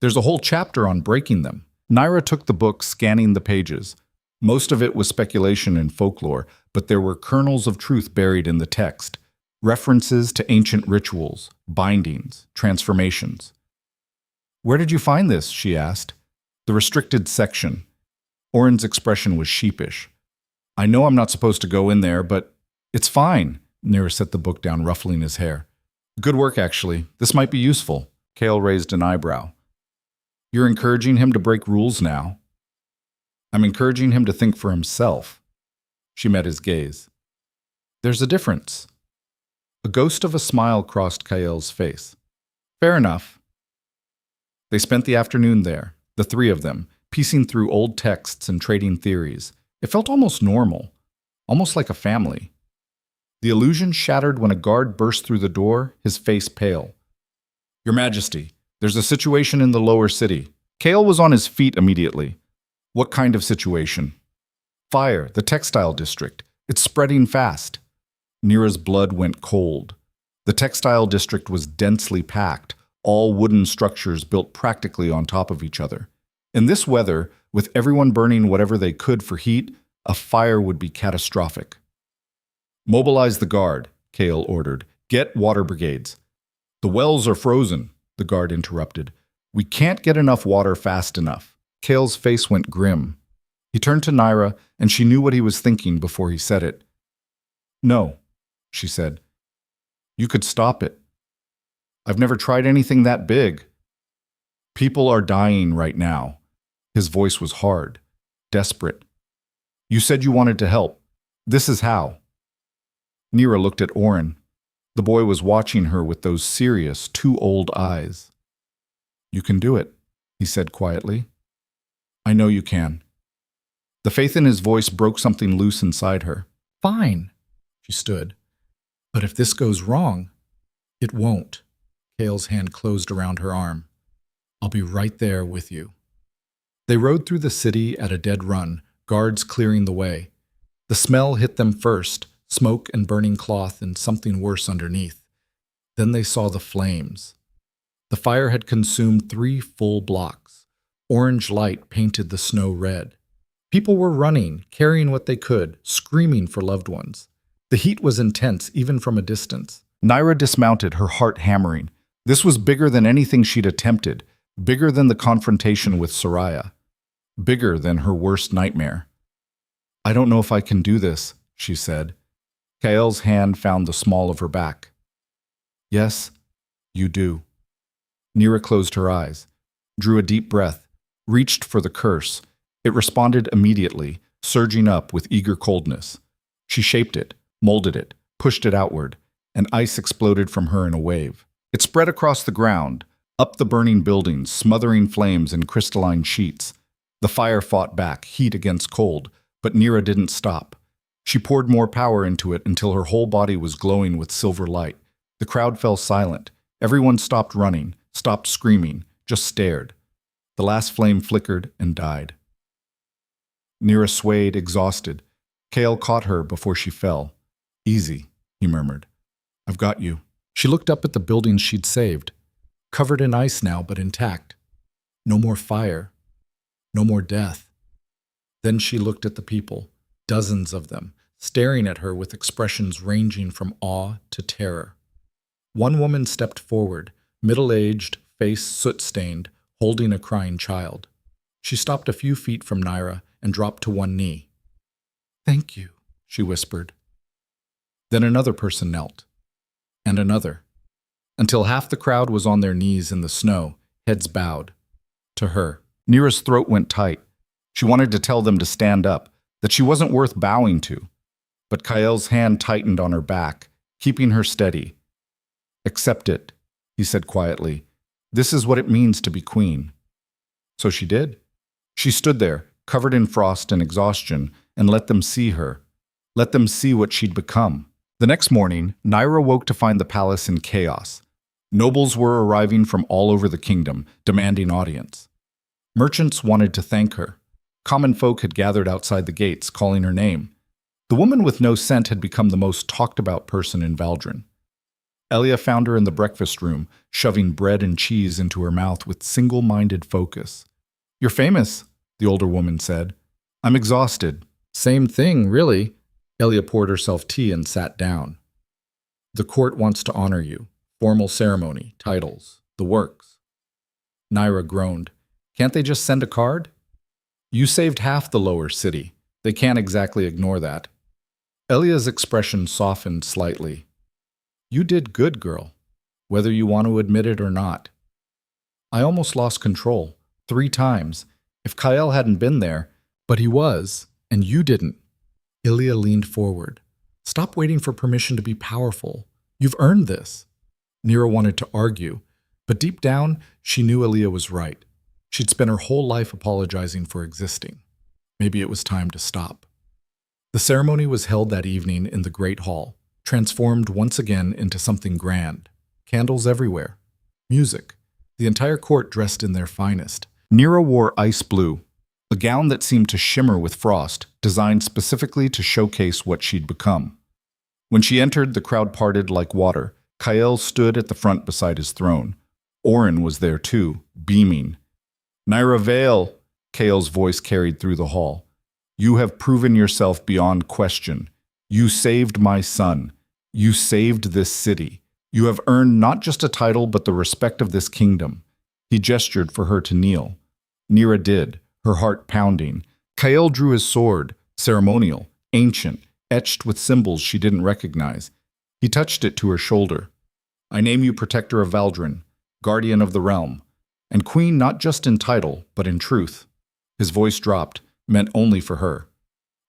There's a whole chapter on breaking them. Nyra took the book, scanning the pages. Most of it was speculation and folklore, but there were kernels of truth buried in the text. References to ancient rituals, bindings, transformations. Where did you find this? She asked. The restricted section. Oren's expression was sheepish. I know I'm not supposed to go in there, but it's fine. Nyra set the book down, ruffling his hair. Good work, actually. This might be useful. Kale raised an eyebrow. You're encouraging him to break rules now. I'm encouraging him to think for himself. She met his gaze. There's a difference. A ghost of a smile crossed Kael's face. Fair enough. They spent the afternoon there, the three of them, piecing through old texts and trading theories. It felt almost normal, almost like a family. The illusion shattered when a guard burst through the door, his face pale. Your Majesty, there's a situation in the lower city. Kale was on his feet immediately. What kind of situation? Fire, the textile district. It's spreading fast. Nyra's blood went cold. The textile district was densely packed, all wooden structures built practically on top of each other. In this weather, with everyone burning whatever they could for heat, a fire would be catastrophic. Mobilize the guard, Kale ordered. Get water brigades. The wells are frozen, the guard interrupted. We can't get enough water fast enough. Kale's face went grim. He turned to Nyra, and she knew what he was thinking before he said it. No, she said. You could stop it. I've never tried anything that big. People are dying right now. His voice was hard, desperate. You said you wanted to help. This is how. Nyra looked at Oren. The boy was watching her with those serious, too old eyes. You can do it, he said quietly. I know you can. The faith in his voice broke something loose inside her. Fine, she stood. But if this goes wrong, it won't. Kale's hand closed around her arm. I'll be right there with you. They rode through the city at a dead run, guards clearing the way. The smell hit them first, smoke and burning cloth and something worse underneath. Then they saw the flames. The fire had consumed 3 full blocks. Orange light painted the snow red. People were running, carrying what they could, screaming for loved ones. The heat was intense, even from a distance. Nyra dismounted, her heart hammering. This was bigger than anything she'd attempted, bigger than the confrontation with Soraya, bigger than her worst nightmare. I don't know if I can do this, she said. Kael's hand found the small of her back. Yes, you do. Nyra closed her eyes, drew a deep breath, reached for the curse. It responded immediately, surging up with eager coldness. She shaped it, molded it, pushed it outward, and ice exploded from her in a wave. It spread across the ground, up the burning buildings, smothering flames in crystalline sheets. The fire fought back, heat against cold, but Nyra didn't stop. She poured more power into it until her whole body was glowing with silver light. The crowd fell silent. Everyone stopped running, stopped screaming, just stared. The last flame flickered and died. Nyra swayed, exhausted. Kale caught her before she fell. "Easy," he murmured. "I've got you." She looked up at the buildings she'd saved, covered in ice now but intact. No more fire. No more death. Then she looked at the people, dozens of them, staring at her with expressions ranging from awe to terror. One woman stepped forward, middle-aged, face soot-stained, holding a crying child. She stopped a few feet from Nyra and dropped to one knee. "Thank you," she whispered. Then another person knelt, and another, until half the crowd was on their knees in the snow, heads bowed. To her, Nyra's throat went tight. She wanted to tell them to stand up, that she wasn't worth bowing to. But Kael's hand tightened on her back, keeping her steady. "Accept it," he said quietly. "This is what it means to be queen." So she did. She stood there, covered in frost and exhaustion, and let them see her. Let them see what she'd become. The next morning, Nyra woke to find the palace in chaos. Nobles were arriving from all over the kingdom, demanding audience. Merchants wanted to thank her. Common folk had gathered outside the gates, calling her name. The woman with no scent had become the most talked-about person in Valdrin. Elia found her in the breakfast room, shoving bread and cheese into her mouth with single-minded focus. "You're famous," the older woman said. "I'm exhausted." "Same thing, really." Elia poured herself tea and sat down. "The court wants to honor you. Formal ceremony, titles, the works." Nyra groaned. "Can't they just send a card?" "You saved half the lower city. They can't exactly ignore that." Elia's expression softened slightly. "You did good, girl, whether you want to admit it or not." "I almost lost control, 3 times. If Kael hadn't been there, but he was, and you didn't." Elia leaned forward. "Stop waiting for permission to be powerful. You've earned this." Nyra wanted to argue, but deep down, she knew Elia was right. She'd spent her whole life apologizing for existing. Maybe it was time to stop. The ceremony was held that evening in the Great Hall, transformed once again into something grand. Candles everywhere. Music. The entire court dressed in their finest. Nyra wore ice blue, a gown that seemed to shimmer with frost, designed specifically to showcase what she'd become. When she entered, the crowd parted like water. Kael stood at the front beside his throne. Orin was there too, beaming. "Nyra Vale," Kael's voice carried through the hall. "You have proven yourself beyond question. You saved my son. You saved this city. You have earned not just a title, but the respect of this kingdom." He gestured for her to kneel. Nyra did, her heart pounding. Kael drew his sword, ceremonial, ancient, etched with symbols she didn't recognize. He touched it to her shoulder. "I name you protector of Valdrin, guardian of the realm, and queen not just in title, but in truth." His voice dropped, meant only for her.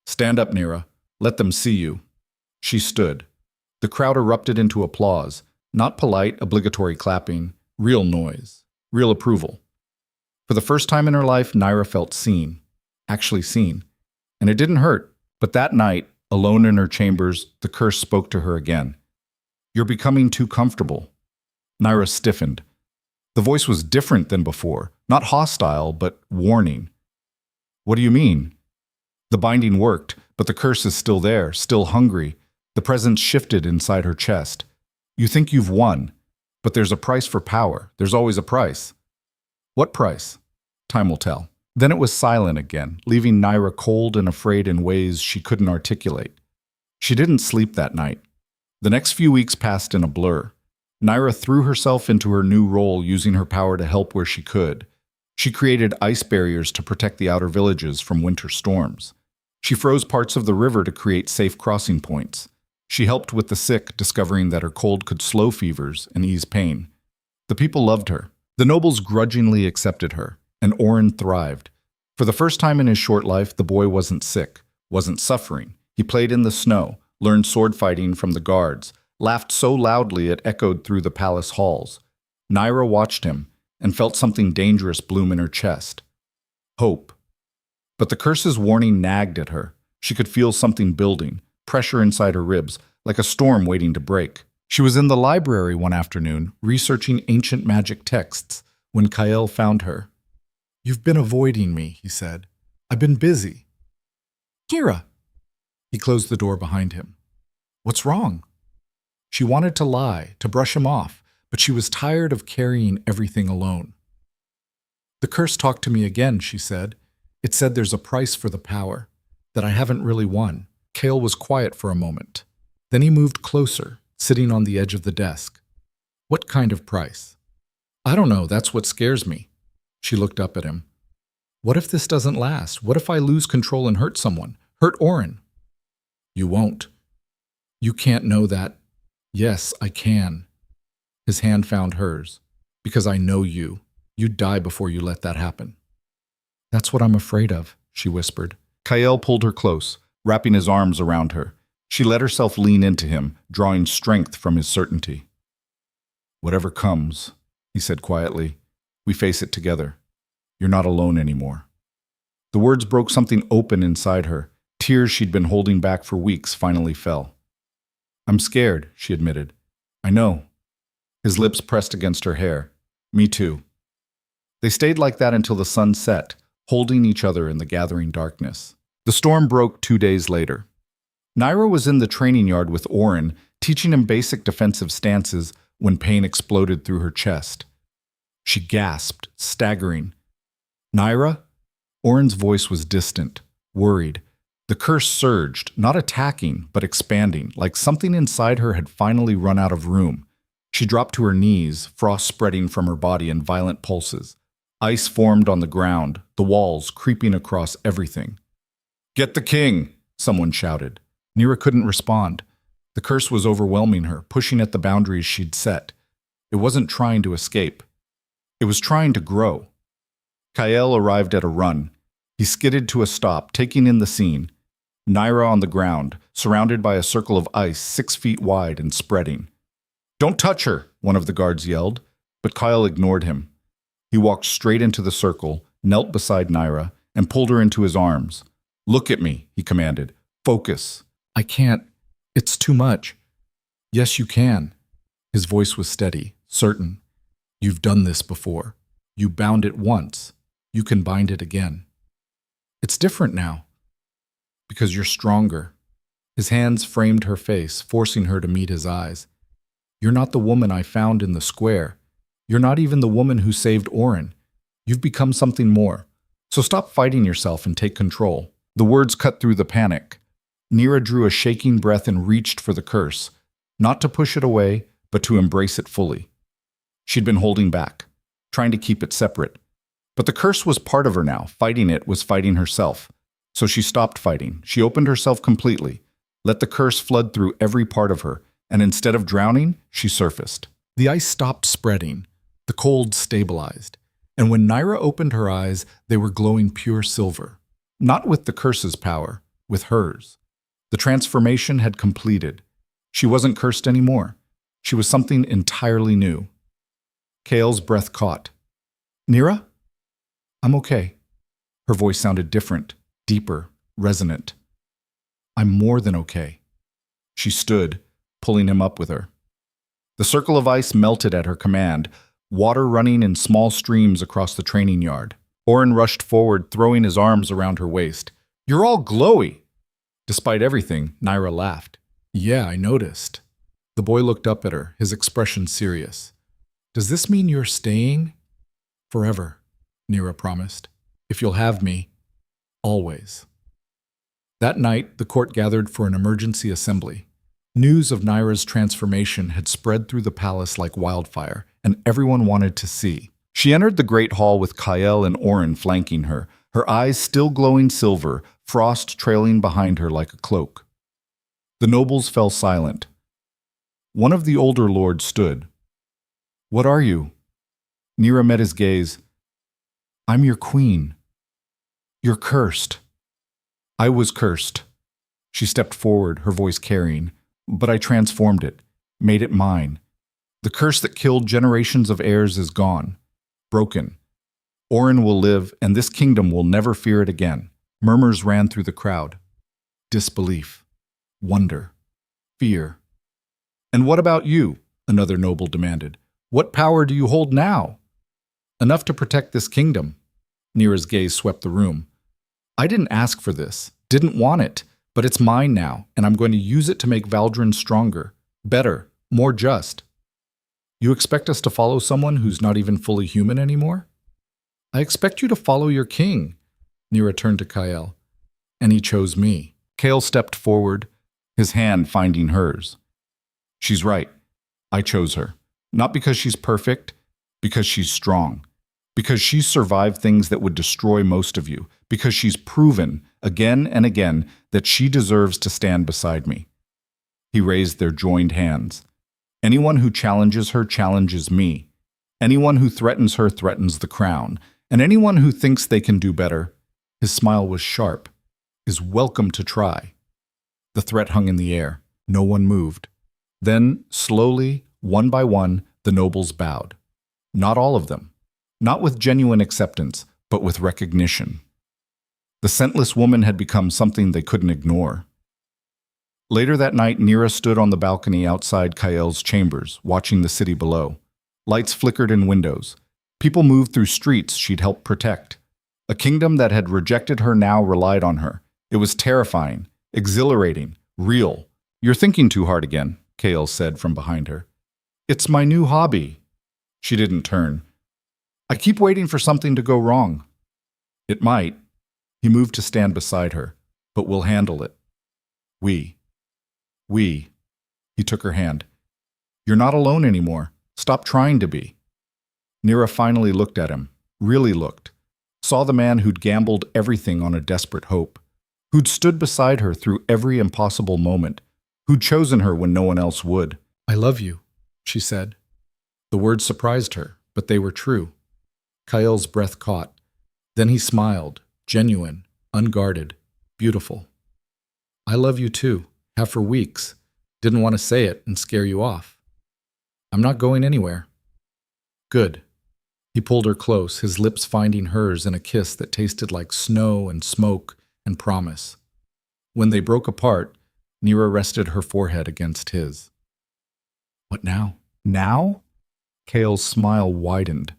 "Stand up, Nyra. Let them see you." She stood. The crowd erupted into applause, not polite, obligatory clapping, real noise, real approval. For the first time in her life, Nyra felt seen, actually seen. And it didn't hurt, but that night, alone in her chambers, the curse spoke to her again. "You're becoming too comfortable." Nyra stiffened. The voice was different than before, not hostile, but warning. "What do you mean?" The binding worked, but the curse is still there, still hungry. The presence shifted inside her chest. "You think you've won, but there's a price for power. There's always a price." "What price?" "Time will tell." Then it was silent again, leaving Nyra cold and afraid in ways she couldn't articulate. She didn't sleep that night. The next few weeks passed in a blur. Nyra threw herself into her new role, using her power to help where she could. She created ice barriers to protect the outer villages from winter storms. She froze parts of the river to create safe crossing points. She helped with the sick, discovering that her cold could slow fevers and ease pain. The people loved her. The nobles grudgingly accepted her, and Orin thrived. For the first time in his short life, the boy wasn't sick, wasn't suffering. He played in the snow, learned sword fighting from the guards, laughed so loudly it echoed through the palace halls. Nyra watched him and felt something dangerous bloom in her chest. Hope. But the curse's warning nagged at her. She could feel something building, pressure inside her ribs, like a storm waiting to break. She was in the library one afternoon, researching ancient magic texts, when Kael found her. "You've been avoiding me," he said. "I've been busy." Kira! He closed the door behind him. What's wrong? She wanted to lie, to brush him off, but she was tired of carrying everything alone. The curse talked to me again, she said. It said there's a price for the power, that I haven't really won. Kale was quiet for a moment. Then he moved closer, sitting on the edge of the desk. What kind of price? I don't know, that's what scares me. She looked up at him. What if this doesn't last? What if I lose control and hurt someone? Hurt Oren? You won't. You can't know that. Yes, I can. His hand found hers. Because I know you. You'd die before you let that happen. That's what I'm afraid of, she whispered. Kyle pulled her close, wrapping his arms around her. She let herself lean into him, drawing strength from his certainty. Whatever comes, he said quietly, we face it together. You're not alone anymore. The words broke something open inside her. Tears she'd been holding back for weeks finally fell. I'm scared, she admitted. I know. His lips pressed against her hair. Me too. They stayed like that until the sun set, holding each other in the gathering darkness. The storm broke 2 days later. Nyra was in the training yard with Oren, teaching him basic defensive stances when pain exploded through her chest. She gasped, staggering. Nyra? Oren's voice was distant, worried. The curse surged, not attacking, but expanding, like something inside her had finally run out of room. She dropped to her knees, frost spreading from her body in violent pulses. Ice formed on the ground, the walls creeping across everything. Get the king, someone shouted. Nyra couldn't respond. The curse was overwhelming her, pushing at the boundaries she'd set. It wasn't trying to escape. It was trying to grow. Kyle arrived at a run. He skidded to a stop, taking in the scene. Nyra on the ground, surrounded by a circle of ice 6 feet wide and spreading. Don't touch her, one of the guards yelled, but Kyle ignored him. He walked straight into the circle, knelt beside Nyra, and pulled her into his arms. Look at me, he commanded. Focus. I can't. It's too much. Yes, you can. His voice was steady, certain. You've done this before. You bound it once. You can bind it again. It's different now. Because you're stronger. His hands framed her face, forcing her to meet his eyes. You're not the woman I found in the square. You're not even the woman who saved Oren. You've become something more. So stop fighting yourself and take control. The words cut through the panic. Nyra drew a shaking breath and reached for the curse, not to push it away, but to embrace it fully. She'd been holding back, trying to keep it separate. But the curse was part of her now. Fighting it was fighting herself. So she stopped fighting. She opened herself completely, let the curse flood through every part of her, and instead of drowning, she surfaced. The ice stopped spreading. The cold stabilized. And when Nyra opened her eyes, they were glowing pure silver. Not with the curse's power, with hers. The transformation had completed. She wasn't cursed anymore. She was something entirely new. Kale's breath caught. Nyra? I'm okay. Her voice sounded different, deeper, resonant. I'm more than okay. She stood, pulling him up with her. The circle of ice melted at her command, water running in small streams across the training yard. Oren rushed forward, throwing his arms around her waist. You're all glowy! Despite everything, Nyra laughed. Yeah, I noticed. The boy looked up at her, his expression serious. Does this mean you're staying? Forever, Nyra promised. If you'll have me, always. That night, the court gathered for an emergency assembly. News of Nyra's transformation had spread through the palace like wildfire, and everyone wanted to see. She entered the great hall with Kyle and Oren flanking her, her eyes still glowing silver, frost trailing behind her like a cloak. The nobles fell silent. One of the older lords stood. What are you? Nyra met his gaze. I'm your queen. You're cursed. I was cursed. She stepped forward, her voice carrying. But I transformed it, made it mine. The curse that killed generations of heirs is gone, broken. Oren will live, and this kingdom will never fear it again. Murmurs ran through the crowd. Disbelief, wonder, fear. And what about you? Another noble demanded. What power do you hold now? Enough to protect this kingdom. Nyra's gaze swept the room. I didn't ask for this, Didn't want it, but it's mine now, and I'm going to use it to make Valdrin stronger, better, more just. You expect us to follow someone who's not even fully human anymore? I expect you to follow your king, Nyra turned to Kael. And he chose me. Kael stepped forward, his hand finding hers. She's right. I chose her. Not because she's perfect, because she's strong. Because she's survived things that would destroy most of you. Because she's proven, again and again, that she deserves to stand beside me. He raised their joined hands. Anyone who challenges her challenges me. Anyone who threatens her threatens the crown. And anyone who thinks they can do better, his smile was sharp, is welcome to try. The threat hung in the air. No one moved. Then, slowly, one by one, the nobles bowed. Not all of them. Not with genuine acceptance, but with recognition. The scentless woman had become something they couldn't ignore. Later that night, Nyra stood on the balcony outside Kael's chambers, watching the city below. Lights flickered in windows. People moved through streets she'd helped protect. A kingdom that had rejected her now relied on her. It was terrifying, exhilarating, real. You're thinking too hard again, Kael said from behind her. It's my new hobby. She didn't turn. I keep waiting for something to go wrong. It might. He moved to stand beside her, but we'll handle it. We. He took her hand. You're not alone anymore. Stop trying to be. Nyra finally looked at him, really looked. Saw the man who'd gambled everything on a desperate hope, who'd stood beside her through every impossible moment, who'd chosen her when no one else would. I love you, she said. The words surprised her, but they were true. Kael's breath caught. Then he smiled, genuine, unguarded, beautiful. I love you too, have for weeks. Didn't want to say it and scare you off. I'm not going anywhere. Good. He pulled her close, his lips finding hers in a kiss that tasted like snow and smoke and promise. When they broke apart, Nyra rested her forehead against his. What now? Now? Kael's smile widened.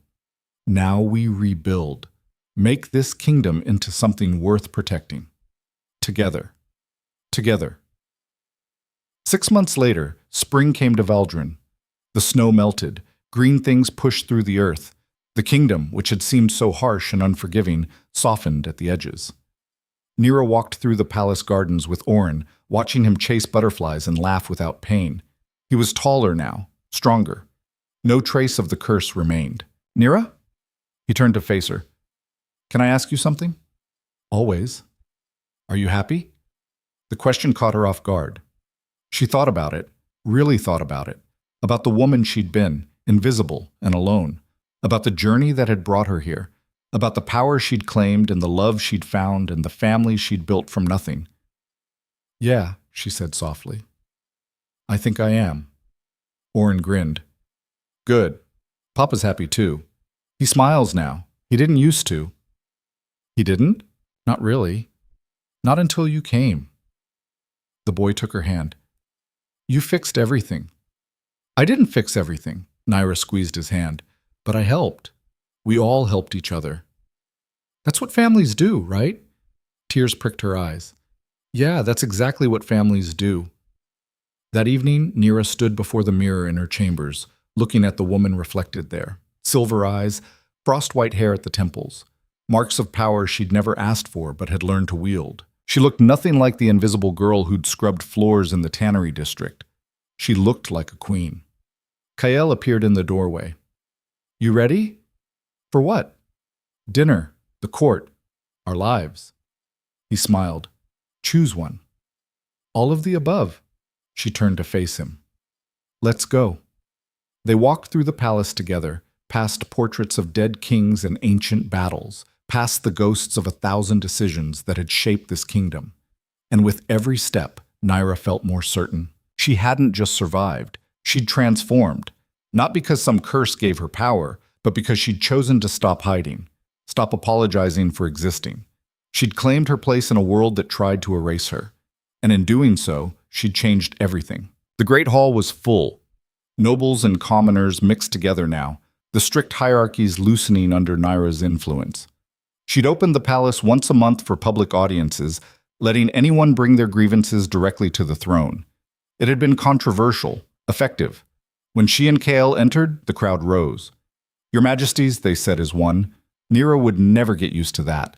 Now we rebuild. Make this kingdom into something worth protecting. Together. Together. 6 months later, spring came to Valdrin. The snow melted. Green things pushed through the earth. The kingdom, which had seemed so harsh and unforgiving, softened at the edges. Nyra walked through the palace gardens with Orin, watching him chase butterflies and laugh without pain. He was taller now, stronger. No trace of the curse remained. Nyra? He turned to face her. Can I ask you something? Always. Are you happy? The question caught her off guard. She thought about it, really thought about it, about the woman she'd been, invisible and alone, about the journey that had brought her here, about the power she'd claimed and the love she'd found and the family she'd built from nothing. Yeah, she said softly. I think I am. Orin grinned. Good. Papa's happy too. He smiles now. He didn't used to. He didn't? Not really. Not until you came. The boy took her hand. You fixed everything. I didn't fix everything. Nyra squeezed his hand. But I helped. We all helped each other. That's what families do, right? Tears pricked her eyes. Yeah, that's exactly what families do. That evening, Nyra stood before the mirror in her chambers, looking at the woman reflected there. Silver eyes, frost-white hair at the temples. Marks of power she'd never asked for but had learned to wield. She looked nothing like the invisible girl who'd scrubbed floors in the tannery district. She looked like a queen. Kael appeared in the doorway. You ready? For what? Dinner, the court, our lives. He smiled. Choose one. All of the above. She turned to face him. Let's go. They walked through the palace together, past portraits of dead kings and ancient battles, past the ghosts of 1,000 decisions that had shaped this kingdom. And with every step, Nyra felt more certain. She hadn't just survived. She'd transformed. Not because some curse gave her power, but because she'd chosen to stop hiding, stop apologizing for existing. She'd claimed her place in a world that tried to erase her. And in doing so, she'd changed everything. The Great Hall was full. Nobles and commoners mixed together now, the strict hierarchies loosening under Nyra's influence. She'd opened the palace once a month for public audiences, letting anyone bring their grievances directly to the throne. It had been controversial, effective. When she and Kael entered, the crowd rose. "Your Majesties," they said as one. Nyra would never get used to that.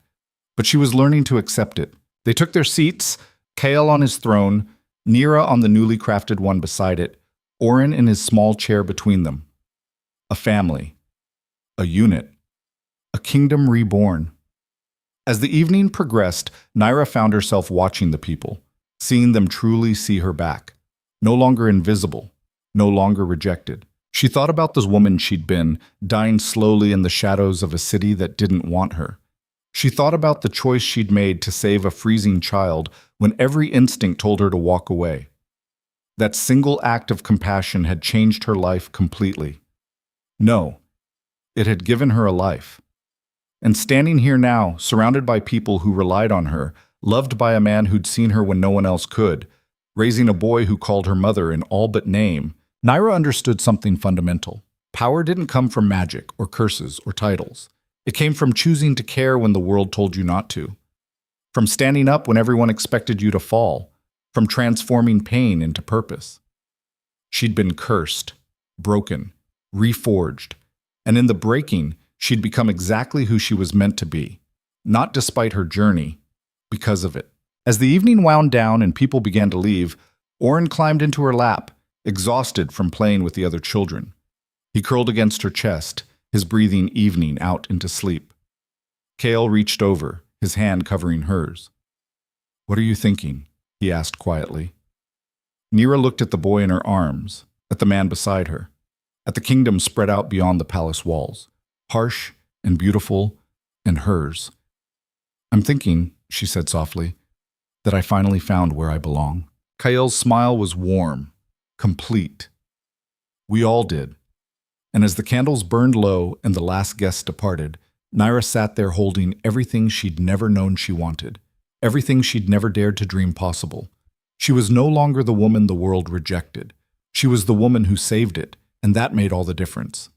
But she was learning to accept it. They took their seats, Kael on his throne, Nyra on the newly crafted one beside it, Oren in his small chair between them. A family. A unit. A kingdom reborn. As the evening progressed, Nyra found herself watching the people, seeing them truly see her back. No longer invisible, no longer rejected. She thought about the woman she'd been, dying slowly in the shadows of a city that didn't want her. She thought about the choice she'd made to save a freezing child when every instinct told her to walk away. That single act of compassion had changed her life completely. No, it had given her a life. And standing here now, surrounded by people who relied on her, loved by a man who'd seen her when no one else could, raising a boy who called her mother in all but name, Nyra understood something fundamental. Power didn't come from magic or curses or titles. It came from choosing to care when the world told you not to. From standing up when everyone expected you to fall. From transforming pain into purpose. She'd been cursed, broken, reforged, and in the breaking, she'd become exactly who she was meant to be. Not despite her journey, because of it. As the evening wound down and people began to leave, Oren climbed into her lap, exhausted from playing with the other children. He curled against her chest, his breathing evening out into sleep. Kael reached over, his hand covering hers. "What are you thinking?" he asked quietly. Nyra looked at the boy in her arms, at the man beside her, at the kingdom spread out beyond the palace walls, harsh and beautiful and hers. "I'm thinking," she said softly, "that I finally found where I belong." Kael's smile was warm, complete. We all did. And as the candles burned low and the last guest departed, Nyra sat there holding everything she'd never known she wanted, everything she'd never dared to dream possible. She was no longer the woman the world rejected. She was the woman who saved it, and that made all the difference.